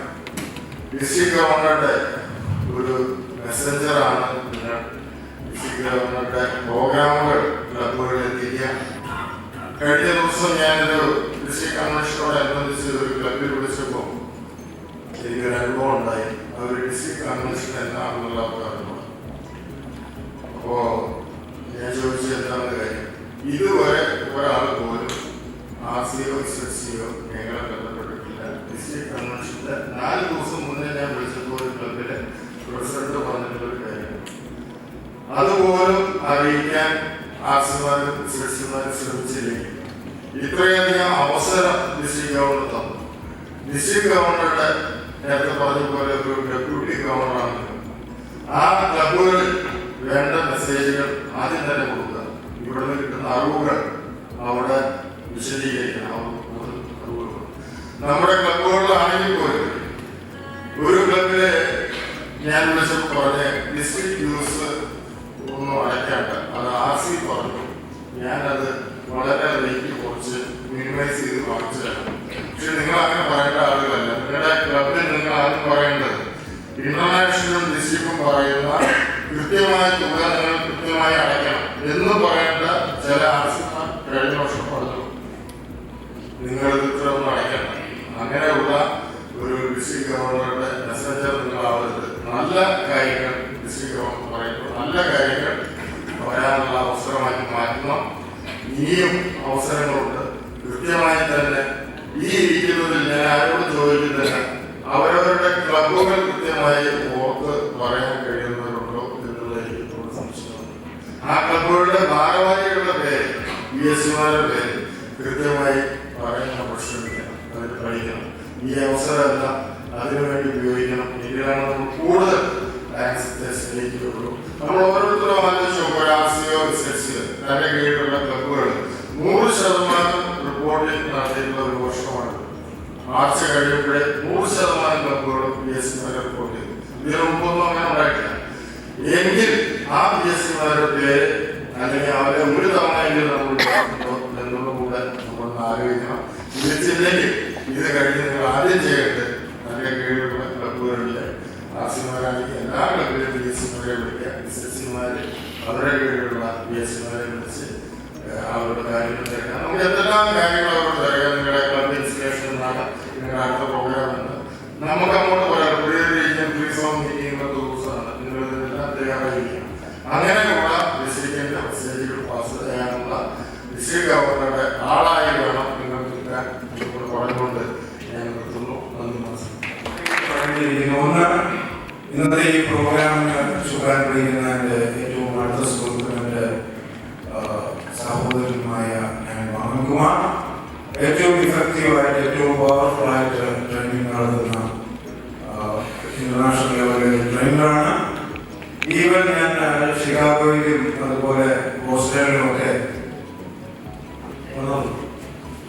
S3: ഡിസ്ട്രിക്ട് ഗവർണറുടെ ഒരു മെസ്സഞ്ചറാണ് നിങ്ങൾ. ഡിസ്ട്രിക്ട് ഗവർണറുടെ പ്രോഗ്രാമുകൾ ക്ലബുകളിൽ എത്തിക്കുക. കഴിഞ്ഞ ദിവസം ഞാനൊരു ഡിസ്ട്രിക്ട് കൺവെൻഷനോടനുബന്ധിച്ച് ഒരു ക്ലബിൽ വിളിച്ചപ്പോൾ എനിക്കൊരു അനുഭവം ഉണ്ടായി. അവർ ഡിസ്ട്രിക്ട് കൺവെൻഷൻ എന്താണെന്നുള്ള പറഞ്ഞു. അപ്പോ ഞാൻ ചോദിച്ചത് എന്താണെന്ന് കാര്യം, ഇതുവരെ ഒരാൾ പോലും RCO SLCO ഞങ്ങളെ ബന്ധപ്പെട്ടിട്ടില്ല. ഡിസ്ട്രിക്ട് കൺവെൻഷന്റെ 4 ദിവസം മുന്നേ ഞാൻ വിളിച്ചപ്പോൾ ഒരു ക്ലബിലെ പ്രസിഡന്റ് പറഞ്ഞിട്ടുള്ളൊരു കാര്യം, അതുപോലും അറിയിക്കാൻ RCമാരും SLCമാരും ശ്രമിച്ചില്ലെങ്കിൽ ഇത്രയധികം അവസരം ഡിസ്ട്രിക്ട് ഗവർണർ തന്നു. ഡിസ്ട്രിക്ട് ഗവർണറുടെ നേരത്തെ പറഞ്ഞ പോലെ ഒരു ഡെപ്യൂട്ടി ഗവർണറാണ്. ആ ക്ലബുകളിൽ വേണ്ട മെസ്സേജുകൾ ആദ്യം തന്നെ കൊടുക്കുക. ഇവിടെ നിന്ന് കിട്ടുന്ന അറിവുകൾ അവിടെ വിശദീകരിക്കണം. നമ്മുടെ ക്ലബുകളിലാണെങ്കിൽ പോലും ഒരു ക്ലബിലെ ഞാൻ വിളിച്ചപ്പോൾ പറഞ്ഞ ഡിസ്ട്രിക്ട് യൂസ് ഒന്നും അടയ്ക്കാണ്ട, അത് RC പറഞ്ഞു. ഞാനത് വളരെ റേറ്റ് കുറച്ച് മിനിമൈസ് ചെയ്ത് വാങ്ങിച്ചതാണ്. പക്ഷെ നിങ്ങൾ അങ്ങനെ പറയേണ്ട ആളുകളല്ല. നിങ്ങളുടെ ക്ലബിൽ നിങ്ങൾ ആദ്യം പറയേണ്ടത് ഇന്റർനാഷണലും ഡിസ്ട്രിക്റ്റും പറയുന്ന കൃത്യമായ തുക നിങ്ങൾ കൃത്യമായി അടയ്ക്കണം എന്ന് പറയേണ്ട ചില ആവശ്യങ്ങൾ കഴിഞ്ഞ വർഷം പറഞ്ഞു. നിങ്ങൾ ഇത്ര ഒന്നും അടയ്ക്കണം. അങ്ങനെയുള്ള ഒരു ഡിസ്ട്രിക്ട് ഗവർണറുടെ മെസ്സേജർ നിങ്ങളാവരുത്. നല്ല കാര്യങ്ങൾ ഡിസ്ട്രിക്ട് ഗവർണർ പറയുമ്പോൾ നല്ല കാര്യങ്ങൾ പറയാനുള്ള അവസരമാക്കി മാറ്റണം. ഇനിയും അവസരങ്ങളുണ്ട്. കൃത്യമായി തന്നെ ഈ ഇരിക്കുന്നതിൽ ഞാൻ ആരോട് ചോദിക്കുന്നില്ല, അവരവരുടെ ക്ലബുകൾ കൃത്യമായി ഓർത്ത് പറയാൻ കഴിയുന്നവരുണ്ടോ എന്നുള്ള എനിക്ക് സംശയമുണ്ട്. ആ ക്ലബുകളുടെ ഭാരവാഹികളുടെ പേര് BSc-മാരുടെ പേര് കൃത്യമായി പറയാൻ പരിശ്രമിക്കണം, അതിന് പഠിക്കണം. ഈ അവസരമെല്ലാം അതിനുവേണ്ടി ഉപയോഗിക്കണം. എങ്കിലാണ് നമ്മൾ കൂടുതൽ ാൻസുള്ളൂ. നമ്മൾ ഓരോരുത്തരും ആലോചിച്ചു RCO തന്റെ കീഴിലുള്ള ക്ലബുകൾ 100% റിപ്പോർട്ടിംഗ് നടത്തിയിട്ടുള്ള ഒരു വർഷമാണ്. മാർച്ച് കഴിയുമ്പോഴേ 100% ക്ലബുകളും BSc-മാരെ റിപ്പോർട്ട് ചെയ്തു. ഇതിനു മുമ്പൊന്നും അങ്ങനെ ഉണ്ടായിട്ടില്ല. എങ്കിൽ ആ BSc-മാരുടെ പേര് അല്ലെങ്കിൽ അവരെ ഒരു തവണയെങ്കിലും നമ്മൾ എന്നുള്ള കൂടെ നമ്മളൊന്ന് ആലോചിക്കണം. വിളിച്ചില്ലെങ്കിൽ ഇത് കഴിഞ്ഞ് നിങ്ങൾ ആദ്യം ചെയ്യട്ടെ തന്റെ കീഴിലുള്ള ക്ലബുകളിലെ RC-മാരാണെങ്കിൽ എല്ലാ ക്ലബിലും BSc-മാരെ വിളിക്കുക. SSC-മാര് അവരുടെ കീഴിലുള്ള BSc-മാരെ വിളിച്ച് അവരുടെ കാര്യങ്ങൾ തരാം. നമുക്ക് എന്തെല്ലാം കാര്യങ്ങൾ അവരോട് തരാം. നിങ്ങളുടെ ക്ലബ് ഇൻസ്റ്റലേഷൻ എന്നാണ് നിങ്ങളുടെ അടുത്ത പ്രോഗ്രാം എന്ന് നമുക്ക് അങ്ങോട്ട് പറയാം. പ്രീസോൺ മീറ്റിംഗ് ദിവസമാണ്. നിങ്ങൾ ഇതെല്ലാം തയ്യാറായിരിക്കണം. അങ്ങനെയുള്ള ഡിസ്ട്രിക്റ്റിന്റെ മെസ്സേജുകൾ പാസ് ചെയ്യാനുള്ള ഡിസ്ട്രിക്ട് ഗവർണറുടെ ആളായി വേണം നിങ്ങൾ നിൽക്കാൻ പറഞ്ഞുകൊണ്ട് ഞാൻ നിർത്തുന്നു. നന്ദി.
S6: ഒന്ന്, ഇന്നത്തെ ഈ പ്രോഗ്രാമിന് ചുക്കാൻ പിടിക്കുന്ന എൻ്റെ ഏറ്റവും അടുത്ത സുഹൃത്തും എൻ്റെ സഹോദരനുമായ ഞാൻ മാമൻകുമാർ, ഏറ്റവും ഇഫക്റ്റീവായിട്ട് ഏറ്റവും പവർഫുള്ളായിട്ട് ട്രെയിനിങ് നടത്തുന്ന ഇന്റർനാഷണൽ ലെവലിൽ ട്രെയിനറാണ്. ഈവൻ ഞാൻ ഷിക്കാഗോയിലും അതുപോലെ ബോസ്റ്റണിലും ഒക്കെ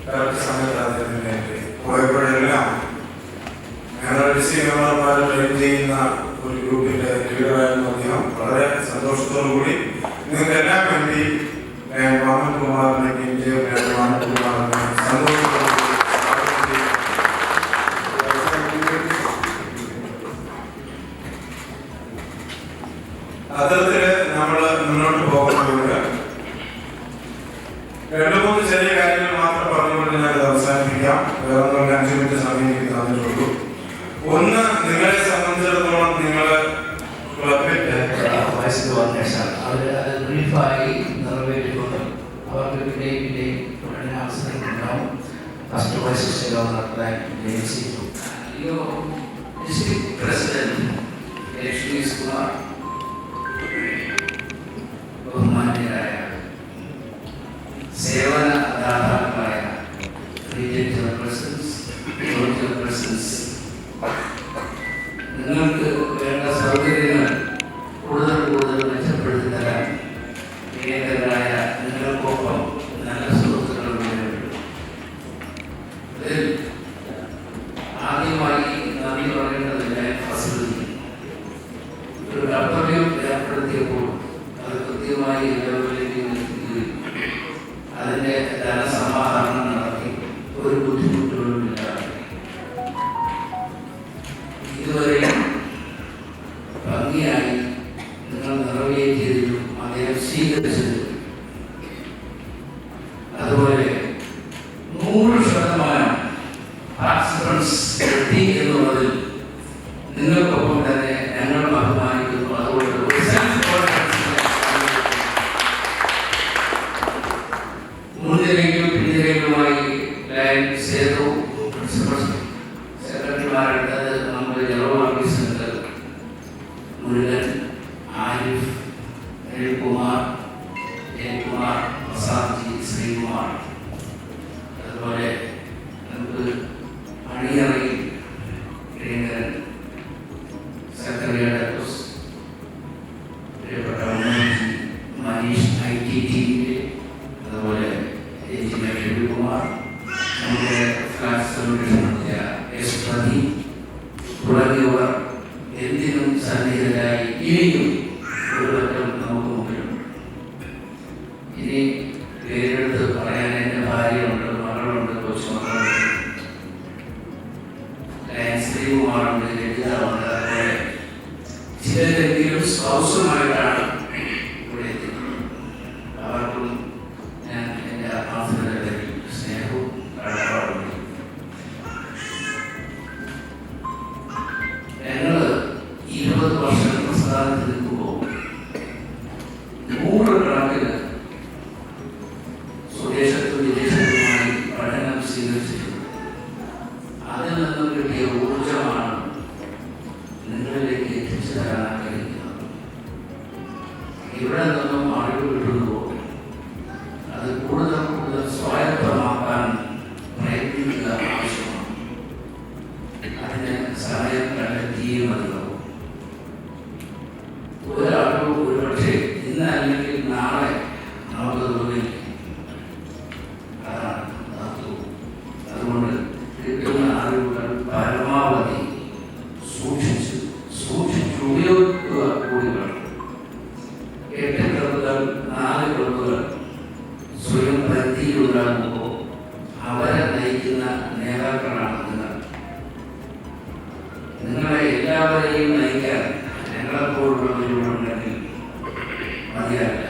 S6: കറക്റ്റ് സമയത്ത് അദ്ദേഹത്തിൻ്റെ പോയപ്പോഴെല്ലാം ഞങ്ങളുടെ ഡിസ്ട്രിക്ട് ഗവർണർമാരെ ട്രെയിൻ ചെയ്യുന്ന ഒരു ഗ്രൂപ്പിന്റെ ലീഡറായിരുന്നു അദ്ദേഹം. വളരെ സന്തോഷത്തോടു കൂടി നിങ്ങൾക്ക് എല്ലാം വേണ്ടി ഞാൻ മാമൻകുമാറിനെ മാമൻകുമാറിനെ സന്തോഷത്തോടു അത്തരത്തില് നമ്മൾ മുന്നോട്ട് പോകുമ്പോൾ 2-3 ചെറിയ കാര്യങ്ങൾ മാത്രം പറഞ്ഞുകൊണ്ട് ഞാനത് അവസാനിപ്പിക്കാം. വേറെ 5 മിനിറ്റ് സമയം എനിക്ക് തന്നിട്ടുള്ളൂ. ഒന്ന്, നിങ്ങളെ സംബന്ധിച്ചിടത്തോളം നിങ്ങൾ ക്ലബിന്റെ
S2: വയസ്സിൽ വന്നേച്ചാൽ അവർ അത് ബ്രീഫായി നിറവേറ്റിക്കൊണ്ട് അവർക്ക് പിന്നെയും തുടങ്ങിയ അവസരങ്ങളുണ്ടാവും. ഫസ്റ്റ് വൈസ് ഗവർണറുടെ ഡിസ്ട്രിക്ട് പ്രസിഡന്റ് ലക്ഷ്മീസ് കുമാർ, ബഹുമാന്യരായ സേവന ദാതാക്കളായ റീജിയണൽ പ്രസിഡൻസ്, ജോയിന്റ് പ്രസിഡൻസ്, നിങ്ങൾക്ക് വേണ്ട സൗകര്യങ്ങൾ കൂടുതൽ മെച്ചപ്പെടുത്തി തരാൻ പ്രിയങ്കരായ നിങ്ങൾക്കൊപ്പം നല്ല സുഹൃത്തുക്കൾ വേണ്ടിയുണ്ട്. ഇതിൽ ആദ്യമായി നന്ദി പറയേണ്ടതില്ല ഫസിലിറ്റി. ഒരു കർത്തവ്യം ഏർപ്പെടുത്തിയപ്പോൾ അത് കൃത്യമായി അതിൻ്റെ ധനസമാഹരണം നടത്തി ഒരു ബുദ്ധിമുട്ടുകളുമില്ലാതെ ഇതുവരെയും ഭംഗിയായി നിങ്ങൾ നിറവേറ്റിയതിലും അദ്ദേഹം സ്വീകരിച്ചത്. അതുപോലെ 100% പാർട്ടിസിപ്പൻസ് എത്തി എന്നുള്ളതിൽ നിങ്ങൾക്കൊപ്പം തന്നെ ഞങ്ങൾ ബഹുമാനിക്കുന്നു. അതുകൊണ്ട് മുൻനിരയിലും പിൻനിരയിലുമായി ലൈൻ സേതു സെക്രട്ടറിമാരുള്ളത് നമ്മുടെ ജനറൽ ഓഫീസുണ്ട്. മുരുകൻ, ആരിഫ്, അനിൽകുമാർ, ജയകുമാർ, പ്രസാദ്ജി, ശ്രീകുമാർ, അതുപോലെ നമുക്ക് അണിയറയിൽ പ്രിയങ്കരൻ സെക്രട്ടറിയുടെ പ്രിയപ്പെട്ട മനീഷ് ITTയിലെ, അതുപോലെ ശിവകുമാർ, നമ്മുടെ ഫ്ലാറ്റ് സൊല്യൂഷൻ തുടങ്ങിയവർ എന്തിനും സന്നിഹിതരായി ഇനിയും ഒരു വട്ടം നമുക്ക് മുമ്പിലുണ്ട്. ഇനി പേരെടുത്ത് പറയാൻ എൻ്റെ ഭാര്യയുണ്ട്, മകളുണ്ട്, കൊച്ചുമക്കളുണ്ട്, ശ്രീകുമാറുണ്ട്, ലളിതമുണ്ട്, അതുപോലെ ചിലരെങ്കിലും സ്പൗസുമായിട്ടാണ് ഇവിടെ എത്തിക്കുന്നത്. അവർക്കും ഞാൻ എൻ്റെ ആത്മാർത്ഥതയുടെ സ്നേഹവും കടപ്പാടുണ്ട്. ഞങ്ങൾ 20 വർഷം പ്രസ്ഥാനത്തിൽ നിൽക്കുമ്പോൾ 100 കണക്കിന് സ്വദേശത്തും വിദേശത്തുമായി പഠനം സ്വീകരിച്ചിട്ടുണ്ട്. അതിൽ നിന്നും കിട്ടിയ ഊർജമാണ് നിങ്ങളിലേക്ക് എത്തിച്ചു തരാൻ ആഗ്രഹിക്കുന്നത്. ഇവിടെ നിന്നും അറിവ് കിട്ടുമ്പോൾ അത് കൂടുതൽ കൂടുതൽ സ്വായത്തമാക്കാൻ പ്രയത്നിക്കുക ആവശ്യമാണ്. അതിന് സമയം കണ്ടെത്തിയേ മതിയാവും. ഒരാളും ഒരുപക്ഷെ ഇന്ന് അല്ലെങ്കിൽ നാളെ നമുക്ക് തോന്നില്ല. അതാണ് തത്വം. അതുകൊണ്ട് കിട്ടുന്ന അറിവുകൾ പരമാവധി സൂക്ഷിച്ച് ഉപയോഗിക്കുക കൂടി വേണം. 8 ക്ലബുകൾ 4 ക്ലബുകൾ സ്വയം പരിധിയിലുണ്ടാകുമ്പോൾ അവരെ നയിക്കുന്ന നേതാക്കളാണ് നിങ്ങൾ. നിങ്ങളെ എല്ലാവരെയും നയിക്കാൻ ഞങ്ങളെപ്പോലുള്ളവരുണ്ടെങ്കിൽ മതിയാവില്ല.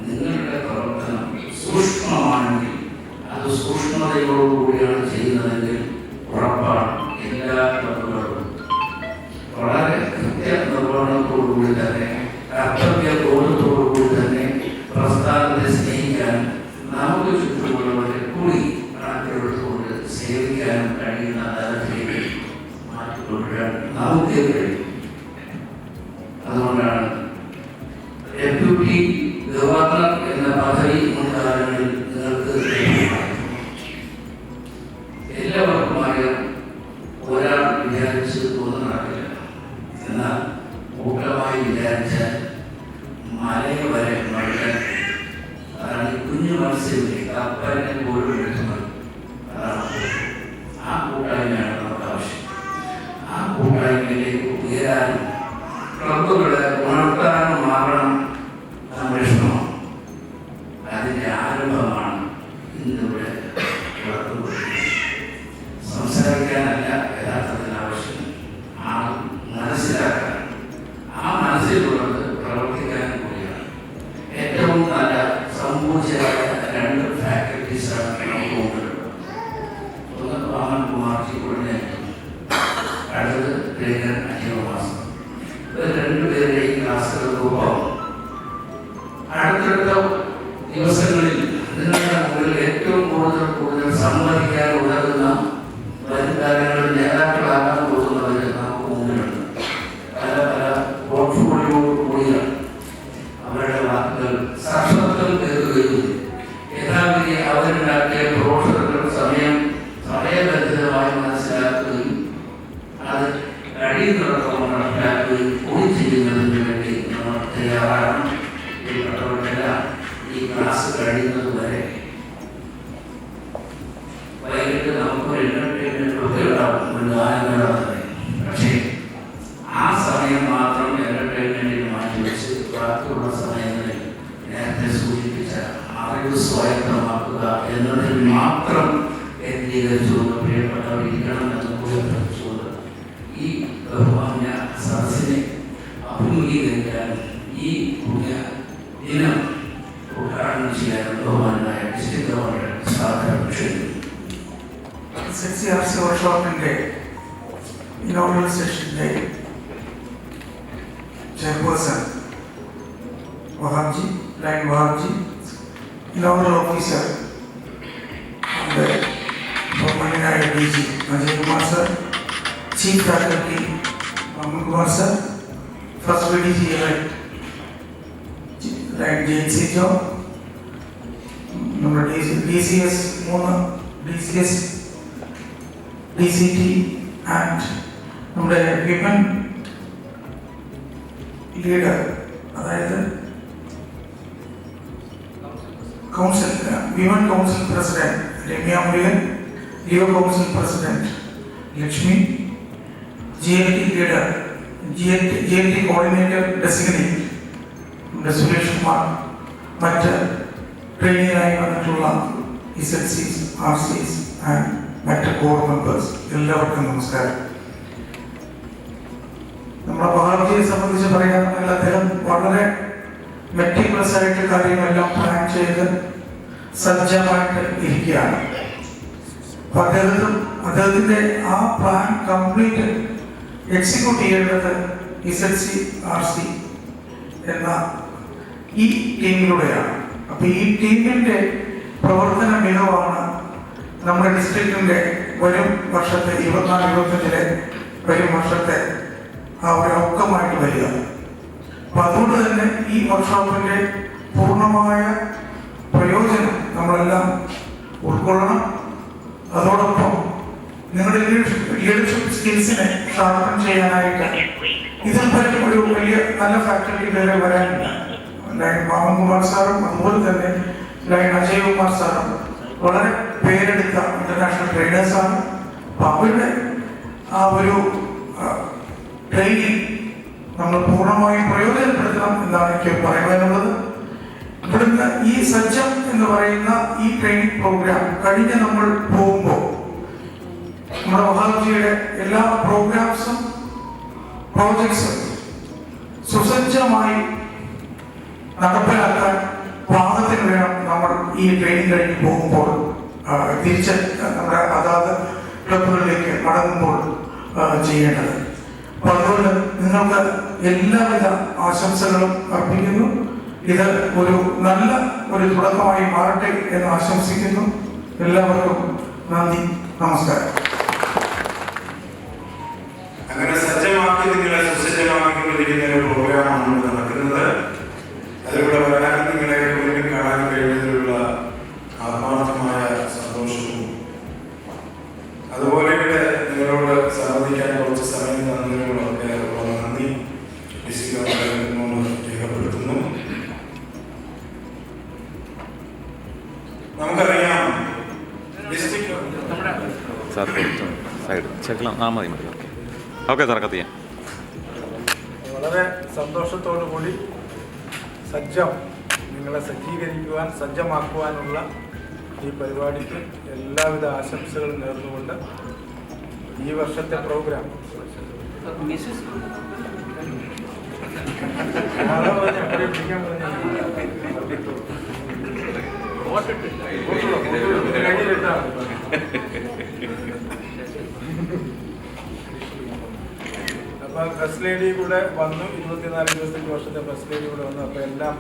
S2: നിങ്ങളുടെ പ്രവർത്തനം സൂക്ഷ്മമാണെങ്കിൽ അത് സൂക്ഷ്മതയോടുകൂടിയാണ് ചെയ്യുന്നതെങ്കിൽ ഉറപ്പാണ് എല്ലാ ക്ലബുകളും വളരെ കൃത്യനിർവഹണത്തോടുകൂടി തന്നെ കർത്തവ്യബോധത്തോടുകൂടി തന്നെ പ്രസ്ഥാനത്തെ സ്നേഹിക്കാൻ നമുക്ക് ചുറ്റുമുള്ളവരെ കൂടി കണക്കെടുത്തുകൊണ്ട് സേവിക്കാൻ കഴിയുന്ന തലത്തിലേക്ക് മാറ്റിക്കൊണ്ടുവരാൻ നമുക്ക് കഴിയും. അതുകൊണ്ടാണ് ഡെപ്യൂട്ടി ഗവർണർ എന്ന പദവി മുൻകാലങ്ങളിൽ നിങ്ങൾക്ക് എല്ലാവർക്കുമായ ഒരാൾ വിചാരിച്ച് ഒന്നും നടക്കില്ല. എന്നാൽ കൂട്ടമായി വിചാരിച്ചാൽ മലയെ വരെ മഴക്കാൻ അതാണ് കുഞ്ഞു മത്സ്യമില്ലേ കപ്പലിനെ പോലും എടുക്കുന്നത്. അതാണ് ആ കൂട്ടായ്മയാണ് നമുക്ക് ആവശ്യം. ആ കൂട്ടായ്മയിലേക്ക് ഉയരാനും ക്ലബുകളെ ഉണർത്താനും മാറണം സംരക്ഷണമാണ്. അതിൻ്റെ ആരംഭമാണ് ഇന്നിവിടെ സംസാരിക്കാനല്ല യഥാർത്ഥത്തിൽ ആവശ്യം, ആ മനസ്സിലാക്കാൻ, ആ മനസ്സിലുള്ളത് പ്രവർത്തിക്കാനും കൂടിയാണ്. ഏറ്റവും നല്ല സമ്പൂജ്യമായ 2 ഫാക്കൽറ്റീസാണ് നമുക്ക് കൊണ്ടുവരുന്നത്. ഒന്ന് വാമൻ കുമാർജി കോർഡിനേറ്റർ, അടുത്തത് ട്രെയിനർ അജയമാസം. ഇവർ 2 പേരുടെയും ക്ലാസ്സുകൾക്കൊപ്പം അടുത്തടുത്ത ദിവസങ്ങളിൽ നിങ്ങളുടെ മുകളിൽ ഏറ്റവും കൂടുതൽ സമ്മതിക്കാൻ ഉതകുന്ന വരും കാലങ്ങളിൽ നേതാക്കളാകാൻ പോകുന്നവർ നമുക്ക് മുന്നിലുണ്ട്. പല പോർട്ട്ഫോളിയോ കൂടിയ അവരുടെ വാക്കുകൾ സാക്ഷാത്കാരം കേൾക്കുകയും യഥാവിധി അവരുണ്ടാക്കിയ ബ്രോഷറുകൾ സമയബന്ധിതമായി മനസ്സിലാക്കുകയും അത് കഴിയുന്നിടത്തോളം നടപ്പിലാക്കുകയും കൂടി ചെയ്യുന്നതിന് വേണ്ടി നമ്മൾ തയ്യാറാകണം. ഈ ക്ലാസ് കഴിയുന്നത് വരെ വൈകിട്ട് നമുക്കൊരു എന്റർടൈൻമെന്റ് ഒക്കെ ഉണ്ടാവും, ഒരു ഗാനമേള. പക്ഷേ ആ സമയം മാത്രം എന്റർടൈൻമെന്റിന് മാറ്റിവെച്ച് ബാക്കിയുള്ള സമയങ്ങളിൽ നേരത്തെ സൂചിപ്പിച്ച അറിവ് സ്വായത്തമാക്കുക എന്നതിൽ മാത്രം കേന്ദ്രീകരിച്ചുകൊണ്ട് പ്രിയപ്പെട്ടവർ ഇരിക്കണം എന്ന് കൂടി അഭ്യർത്ഥിച്ചുകൊണ്ട് ഈ ബഹുമാന്യ സദസ്സിനെ അഭിമുഖീകരിക്കാനും ഈ പുണ്യ ദിനം ഉദ്ഘാടനം ചെയ്യാനും ബഹുമാനായ ഡിസ്ട്രിക്ട് ഗവർണർ സാധാരണ ക്ഷണിക്കുന്നു.
S7: SCRC വർക്ക്ഷോപ്പിന്റെ ഇനോഗ്രൽ സെഷന്റെ chairperson Wahab ji, lion Wahab ji, inaugural officer ബഹുമാനായ DG Ajay Kumar sir, chief faculty Aman Kumar sir, first VDG lion JC Joe, നമ്മുടെ DCS 3, DCS DCT ആൻഡ് നമ്മുടെ വിമൻ ലീഡർ, അതായത് council women council president Ramya Murugan, Leo council president Lakshmi, GLT leader GLT coordinator designate നമ്മുടെ സുരേഷ് കുമാർ, മറ്റ് ട്രെയിനിയായി വന്നിട്ടുള്ള SLCs, RCs and മറ്റ് core members, എല്ലാവർക്കും നമസ്കാരം. നമ്മുടെ ഭാരതീയ ബാബുജിയെ സംബന്ധിച്ച് പറയുകയാണെങ്കിൽ അദ്ദേഹം വളരെ മെറ്റിക്കുലസ് ആയിട്ട് കാര്യങ്ങളെല്ലാം പ്ലാൻ ചെയ്ത് സജ്ജമായിട്ട് ഇരിക്കുകയാണ്. അപ്പൊ അദ്ദേഹത്തിന്റെ ആ പ്ലാൻ കംപ്ലീറ്റ് എക്സിക്യൂട്ട് ചെയ്യേണ്ടത് ZCRC എന്ന ഈ ടീമിലൂടെയാണ്. അപ്പൊ ഈ ടീമിന്റെ പ്രവർത്തന മികവാണ് നമ്മുടെ ഡിസ്ട്രിക്റ്റിന്റെ വരും വർഷത്തെ 24-25 വരും വർഷത്തെ ആ ഒരു ഔക്കമായിട്ട് വരിക. അപ്പൊ അതുകൊണ്ട് തന്നെ ഈ വർക്ക്ഷോപ്പിന്റെ പൂർണ്ണമായ പ്രയോജനം നമ്മളെല്ലാം ഉൾക്കൊള്ളണം. അതോടൊപ്പം നിങ്ങളുടെ ലീഡർഷിപ്പ് സ്കിൽസിനെ ഷാർപ്പൺ ചെയ്യാനായിട്ട് ഇതിൽ പറ്റും ഒരു വലിയ നല്ല ഫാക്കൽറ്റി വേറെ വരാനില്ല. ലൈൻ മാമൻകുമാർ സാറും അതുപോലെ തന്നെ ലൈൻ അജയ് കുമാർ സാറും വളരെ പേരെടുത്ത ഇന്റർനാഷണൽ ട്രെയിനേഴ്സാണ്. അപ്പൊ അവരുടെ ആ ഒരു ട്രെയിനിങ് നമ്മൾ പൂർണ്ണമായും പ്രയോജനപ്പെടുത്തണം എന്നാണ് എനിക്ക് പറയാനുള്ളത്. ഇവിടുന്ന് ഈ സജ്ജം എന്ന് പറയുന്ന ഈ ട്രെയിനിങ് പ്രോഗ്രാം കഴിഞ്ഞ് നമ്മൾ പോകുമ്പോൾ നമ്മുടെ മഹാജിയുടെ എല്ലാ പ്രോഗ്രാംസും പ്രോജക്ട്സും സുസജ്ജമായി നടപ്പിലാക്കാൻ പാകത്തിന് വേണം നമ്മൾ ഈ ട്രെയിനിങ് കഴിഞ്ഞ് പോകുമ്പോൾ തിരിച്ച് നമ്മുടെ അതാത് ക്ലബുകളിലേക്ക് മടങ്ങുമ്പോൾ ചെയ്യേണ്ടത്. അപ്പൊ അതുകൊണ്ട് നിങ്ങൾക്ക് എല്ലാവിധ ആശംസകളും അർപ്പിക്കുന്നു. ഇത് ഒരു നല്ല ഒരു തുടക്കമായി മാറട്ടെ എന്ന് ആശംസിക്കുന്നു. എല്ലാവർക്കും നന്ദി, നമസ്കാരം.
S6: അങ്ങനെ സജ്ജമാക്കി നിങ്ങളെ സുസജ്ജമാക്കിക്കൊണ്ടിരിക്കുന്ന ഒരു പ്രോഗ്രാമാണ് നടക്കുന്നത്. അതിലൂടെ വരാൻ നിങ്ങളെ വീണ്ടും കാണാൻ കഴിയുന്നതിലുള്ള ആത്മാർത്ഥമായ സന്തോഷവും അതുപോലെ ഇവിടെ നിങ്ങളോട് സംബന്ധിക്കാൻ കുറച്ച് സമയം തന്നതിനോടൊക്കെ നന്ദി രേഖപ്പെടുത്തുന്നു. നമുക്കറിയാം
S8: വളരെ സന്തോഷത്തോടു കൂടി സജ്ജം നിങ്ങളെ സജ്ജീകരിക്കുവാൻ സജ്ജമാക്കുവാനുള്ള ഈ പരിപാടിക്ക് എല്ലാവിധ ആശംസകളും നേർന്നുകൊണ്ട് ഈ വർഷത്തെ പ്രോഗ്രാം അപ്പോൾ ഫസ്റ്റ് ലേഡി കൂടെ വന്നു. 24-25 വർഷത്തെ ഫസ്റ്റ് ലേഡി കൂടെ വന്നു. അപ്പോൾ എല്ലാം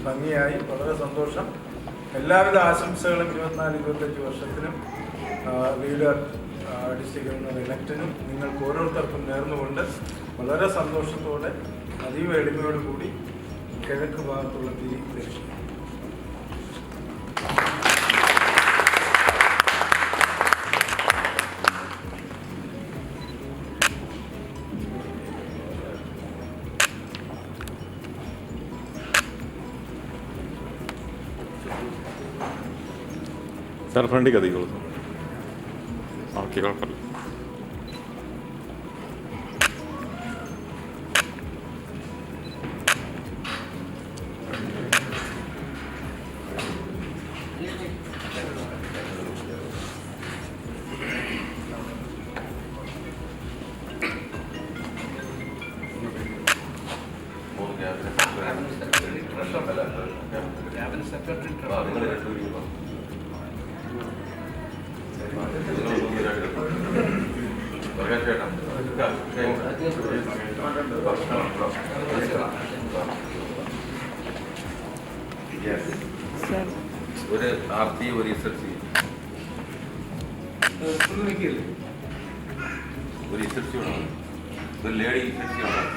S8: ഭംഗിയായി, വളരെ സന്തോഷം. എല്ലാവിധ ആശംസകളും 24-25 വർഷത്തിനും ലീഡർ ഡിസ്ട്രിക്റ്റ് ഇലക്റ്റിനും നിങ്ങൾക്ക് ഓരോരുത്തർക്കും നേർന്നുകൊണ്ട് വളരെ സന്തോഷത്തോടെ അതീവ എളിമയോടുകൂടി കിഴക്ക് ഭാഗത്തുള്ള തിരി ലക്ഷ്യം.
S9: സർ ഫ്രണ്ടിൽ കത്തിക്കോളൂ. ഓക്കെ, കുഴപ്പമില്ല.
S10: ഒരു RT ഒരു SLC ഒരു SLC വേണം. ഒരു ലേഡി SLC വേണം.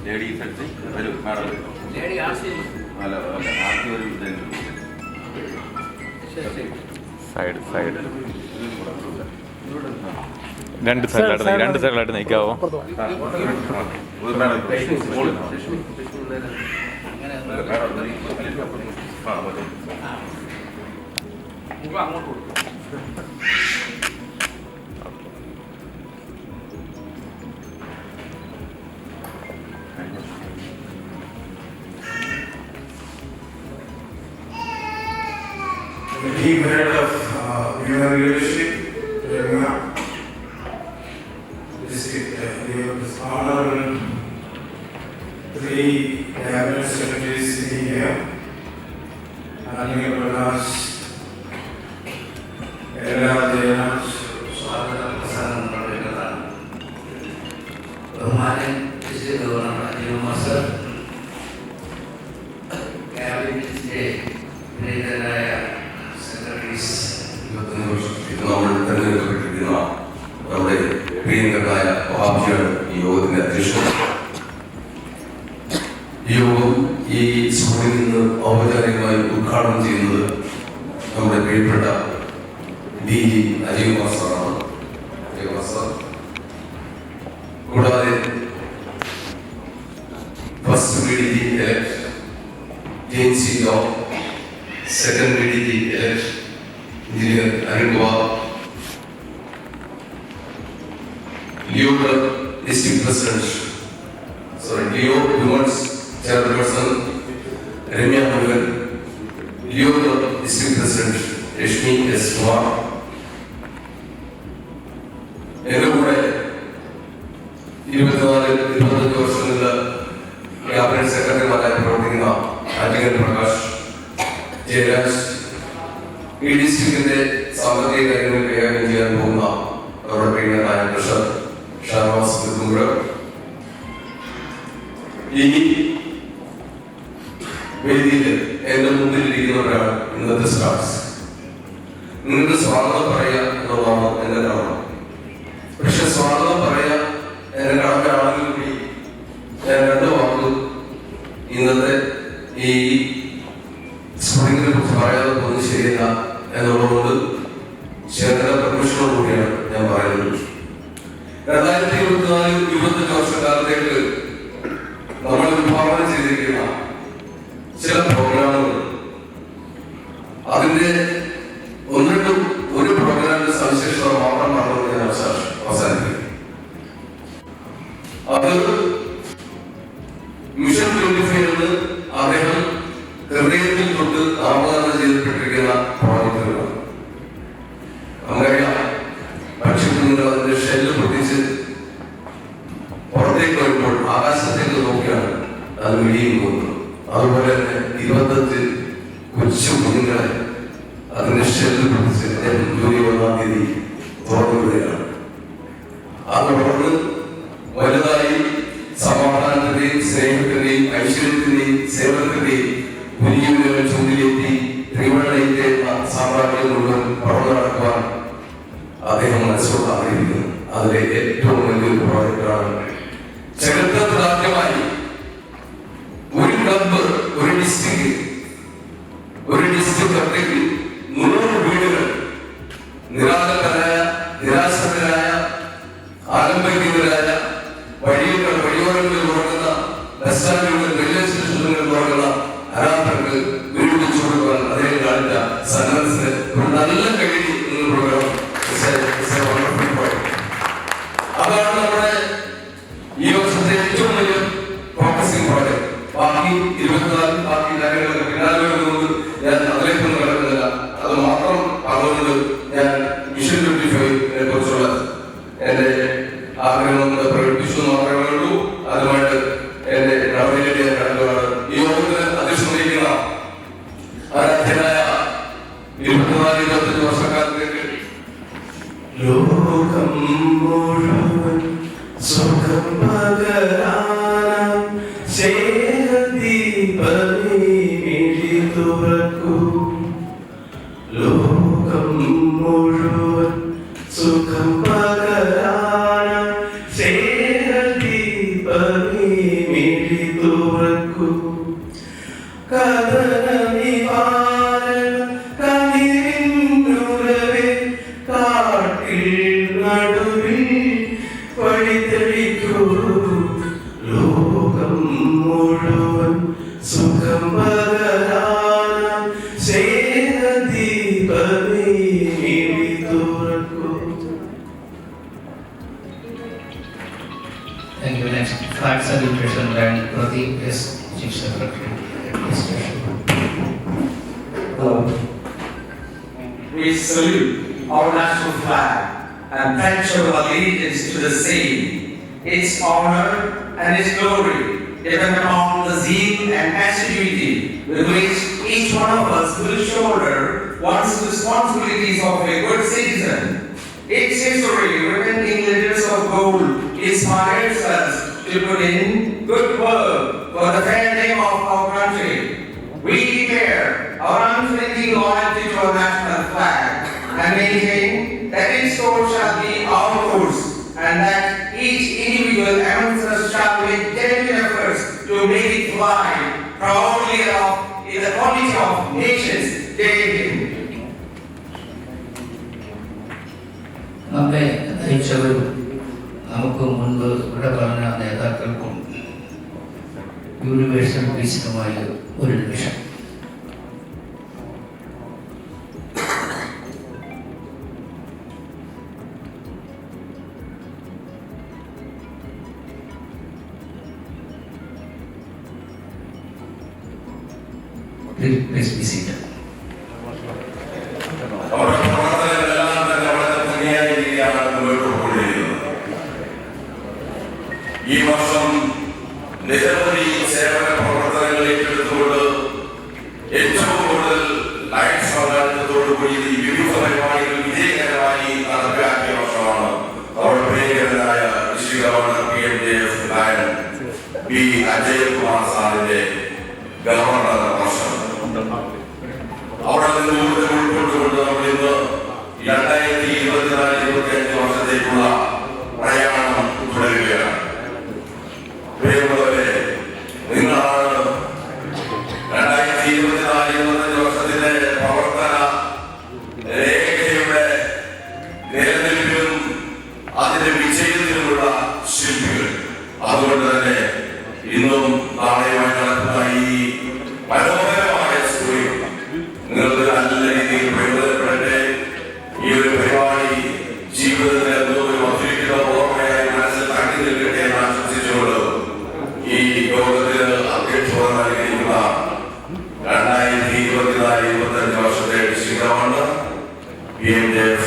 S10: ലേഡി SLC ഒരു മാഡം അല്ല RT ഒരു
S9: സൈഡ് രണ്ട് സൈഡിലായിട്ട് നയിക്കാവോ?
S10: ഒരു മാഡം
S2: അങ്ങോട്ട് കൊടുക്കും.
S6: The team head of human leadership, district Honorable 3 cabinet secretaries sitting here. Anil Prakash, Ella Jayaraj,
S2: സ്വാഗത പ്രസംഗം നടത്തുന്നതാണ്. ബഹുമാനൻ ഡിസ്ട്രിക്ട് ഗവർണർ അജയ് മാസ്റ്റർ, ക്യാബിനറ്റിന്റെ പ്രിയങ്കരായ സെക്രട്ടറീസ്,
S11: നമ്മൾ തെരഞ്ഞെടുക്കപ്പെട്ടിരിക്കുന്ന നമ്മുടെ പ്രിയങ്കരായ വഹാബിയാണ് ഈ യോഗത്തിന്റെ അധ്യക്ഷൻ. ഈ യോഗം ഈ സ്കൂളിൽ നിന്ന് ഔപചാരികമായി ഉദ്ഘാടനം ചെയ്യുന്നത് നമ്മുടെ പ്രിയപ്പെട്ട DG അജയ് മാസ്റ്ററാണ്. അജയ് മാസ്റ്റർ കൂടാതെ first BDG elect James C. Law, second BDG elect Engineer Arun Kumar, Leo District President, Leo Women's Chairperson Ramya Murugan, Leo District President Rashmi S. Kumar. എൻ്റെ കൂടെ 24-25 വർഷങ്ങളിൽ ക്യാബിനറ്റ് സെക്രട്ടറിമാരായി പ്രവർത്തിക്കുന്ന ആറ്റിങ്ങൽ പ്രകാശ്, ജയരാജ്, ഈ ഡിസ്ട്രിക്റ്റിന്റെ സാമ്പത്തിക കാര്യങ്ങൾ കൈകാര്യം ചെയ്യാൻ പോകുന്ന അവരുടെ പ്രിയങ്കരായ ട്രഷറർ ഷാനവാസ് കുത്തുമ്പുഴ, ഈ വേദിയിൽ എന്റെ മുമ്പിലിരിക്കുന്നവരാണ് ഇന്നത്തെ സ്റ്റാർസ്. നിങ്ങൾക്ക് സ്വാഗതം പറയുക എന്നുള്ളതാണ് എന്റെ കടമ. പക്ഷെ സ്വാഗതം പറയുക എന്റെ കടമയാണെങ്കിൽ കൂടി ഞാൻ 2 വാക്ക് ഇന്നത്തെ ഈ സ്കൂളിനെ കുറിച്ച് പറയാതെ പോകുന്നത് ശരിയല്ല എന്നുള്ളതുകൊണ്ട് ശേഖര പെർമിഷനോട് കൂടിയാണ് ഞാൻ പറയുന്നത്. 2024-25 വർഷക്കാലത്തേക്ക് നമ്മൾ വിഭാവനം ചെയ്തിരിക്കുന്ന ചില പ്രോഗ്രാമുകൾ, അതിന്റെ ഒരു പ്രോഗ്രാമിന്റെ സവിശേഷത മാത്രം പറഞ്ഞുകൊണ്ട് ഞാൻ അവസാനിപ്പിക്കും. അത് മിഷൻ 25 എന്ന് അദ്ദേഹം ഹൃദയത്തിൽ തൊട്ട് നാമകരണം ചെയ്യപ്പെട്ടിരിക്കുന്ന പ്രോജക്റ്റുകളാണ്. നമുക്കറിയാം, പക്ഷിക്കുഞ്ഞുങ്ങൾ അതിന്റെ ഷെല്ല് പൊട്ടിച്ച് പുറത്തേക്ക് വരുമ്പോൾ ആകാശത്തേക്ക് നോക്കിയാണ് അത് വെളിയിൽ പോകുന്നത്. അതുപോലെ തന്നെ 25 കൊച്ചു കുഞ്ഞുങ്ങളെ അതിന്റെ ഷെല്ല് പൊട്ടിച്ച് ജൂലൈ 1-ാം തീയതി തുറന്നു വിടുകയാണ്. അത് തുടർന്ന് വലുതായി സമാധാനത്തിന്റെയും സ്നേഹത്തിന്റെയും ഐശ്വര്യത്തിന്റെയും സേവനത്തിന്റെയും കുഞ്ഞുങ്ങളെ ചുണ്ടിലെത്തി ത്രിവണ്ണയിലെ സാമ്രാജ്യം മുഴുവൻ പടർന്നു നടക്കുവാൻ അദ്ദേഹം മനസ്സോട് ആഗ്രഹിക്കുന്നു. അതിലെ ഏറ്റവും വലിയൊരു പ്രോജക്റ്റാണ് ചരിത്രത്തിലാദ്യമായി ഒരു ക്ലബ്ബ്, ഒരു ഡിസ്ട്രിക്ട് ഒറ്റയ്ക്ക് 100 വീടുകൾ നിരാശരായ ആലംബിക്കുന്നവരായ വഴിയോരങ്ങളിൽ ഉറങ്ങുന്ന ബസ് സ്റ്റാൻഡുകൾ, റെയിൽവേ സ്റ്റേഷനുകളിൽ ഉറങ്ങുന്ന അനാഥർക്ക് വീട് വെച്ചു കൊടുക്കാൻ അദ്ദേഹം കാണിച്ച സന്നദ്ധത്തിന് ഒരു നല്ല കഴിവ് പ്രോഗ്രാം. അതാണ് നമ്മുടെ ഈ വർഷത്തെ ഏറ്റവും വലിയ ഫോക്കസിംഗ് പ്രോജക്ട്. ബാക്കി 24 ബാക്കി കാര്യങ്ങളൊക്കെ പിന്നാലെ വരുന്നത് ഞാൻ അതിലേക്കൊന്നും കിടക്കുന്നില്ല. അത് മാത്രം പറഞ്ഞുകൊണ്ട് ഞാൻ മിഷൻ 25-നെ കുറിച്ചുള്ള എന്റെ ആഗ്രഹങ്ങൾ പ്രകടിപ്പിച്ചു മാത്രമേ ഉള്ളൂ. അതുമായിട്ട് എന്റെ കടമയിലേക്ക് ഞാൻ കടക്കുകയാണ്. ഈ യോഗത്തിന് അധ്യക്ഷം വഹിക്കുന്ന ആരാധ്യനായ 24-25 വർഷക്കാലത്തേക്ക്
S7: ലോകം മുഴുവൻ സുഖം പകരാൻ ദീപമേ മിഴി തുറക്കൂ. ലോകം മുഴുവൻ സുഖം പകരാൻ ദീപമേ മിഴി തുറക്കൂ. കഥന നിവാരണം കനിവിന്നുറവേ കാട്ടിൽ നടുവിൽ വഴിതെളിക്കൂ. ലോകം മുഴുവൻ സുഖം പകരാൻ ദീപമേ മിഴി തുറക്കൂ.
S2: Thank you. Next, flag salutation and Pradeep S. Chief Secretary.
S12: We salute our national flag and pledge our allegiance to the same, its honor and its glory, depend upon the zeal and assiduity with which each one of us will shoulder one's responsibilities of a good citizen. Its history, written in letters of gold, inspires us to put in good work for the fair name of our country. We declare our unflinching loyalty to our national flag and maintain that its course shall be our course and that each individual amongst us shall make genuine efforts to make it fly proudly aloft in the quality of nations daily.
S2: നമ്മെ നയിച്ചവരും നമുക്ക് മുൻപ് ഇവിടെ പറഞ്ഞ നേതാക്കൾക്കും universal പീസിനുമായ ഒരു നിമിഷം. Please be seated.
S11: ഈ വർഷം നിരവധി സേവന പ്രവർത്തനങ്ങൾ ഏറ്റെടുത്തുകൊണ്ട് ഏറ്റവും കൂടുതൽ ലൈഫ് സൗകര്യത്തോടുകൂടി വിവിധ പരിപാടികൾ വിജയകരമായി നടപ്പിലാക്കിയ വർഷമാണ് നമ്മുടെ പ്രിയങ്കരനായ district governor PMJF lion P Ajayakumar സാറിന്റെ ഗവർണർ വർഷം. അവിടെ നിന്ന് ഉൾക്കൊണ്ടുകൊണ്ട് നമ്മൾ ഇന്ന് 2024-25 വർഷത്തേക്കുള്ള പ്രയാണം തുടരുകയാണ്. പ്രിയമുള്ളവരെ, നിങ്ങളാണ് 2024-25 വർഷത്തിന്റെ പ്രവർത്തന രേഖയുടെ നിലനിൽപ്പിലും അതിന്റെ വിജയത്തിലുമുള്ള ശില്പികൾ. അതുകൊണ്ട് തന്നെ ഇന്നും നാളെയുമായി നടക്കുന്ന ഈ മനോഹരമായ സ്കൂളിൽ നിങ്ങൾക്ക് നല്ല രീതിയിൽ പ്രയോജനപ്പെടട്ടെ. ഈ ഒരു പരിപാടി ജീവിതത്തിൽ എന്തോ ഒരു മധുരിക്കുന്ന ഓർമ്മയായി മനസ്സിൽ തങ്ങി നിൽക്കട്ടെ എന്ന് ആശംസിച്ചുകൊണ്ട് ഈ യോഗത്തിന് അധ്യക്ഷത നൽകിയിരിക്കുന്ന 2024-25 വർഷത്തെ ഡിസ്ട്രിക്ട് ഗവർണർ PMJF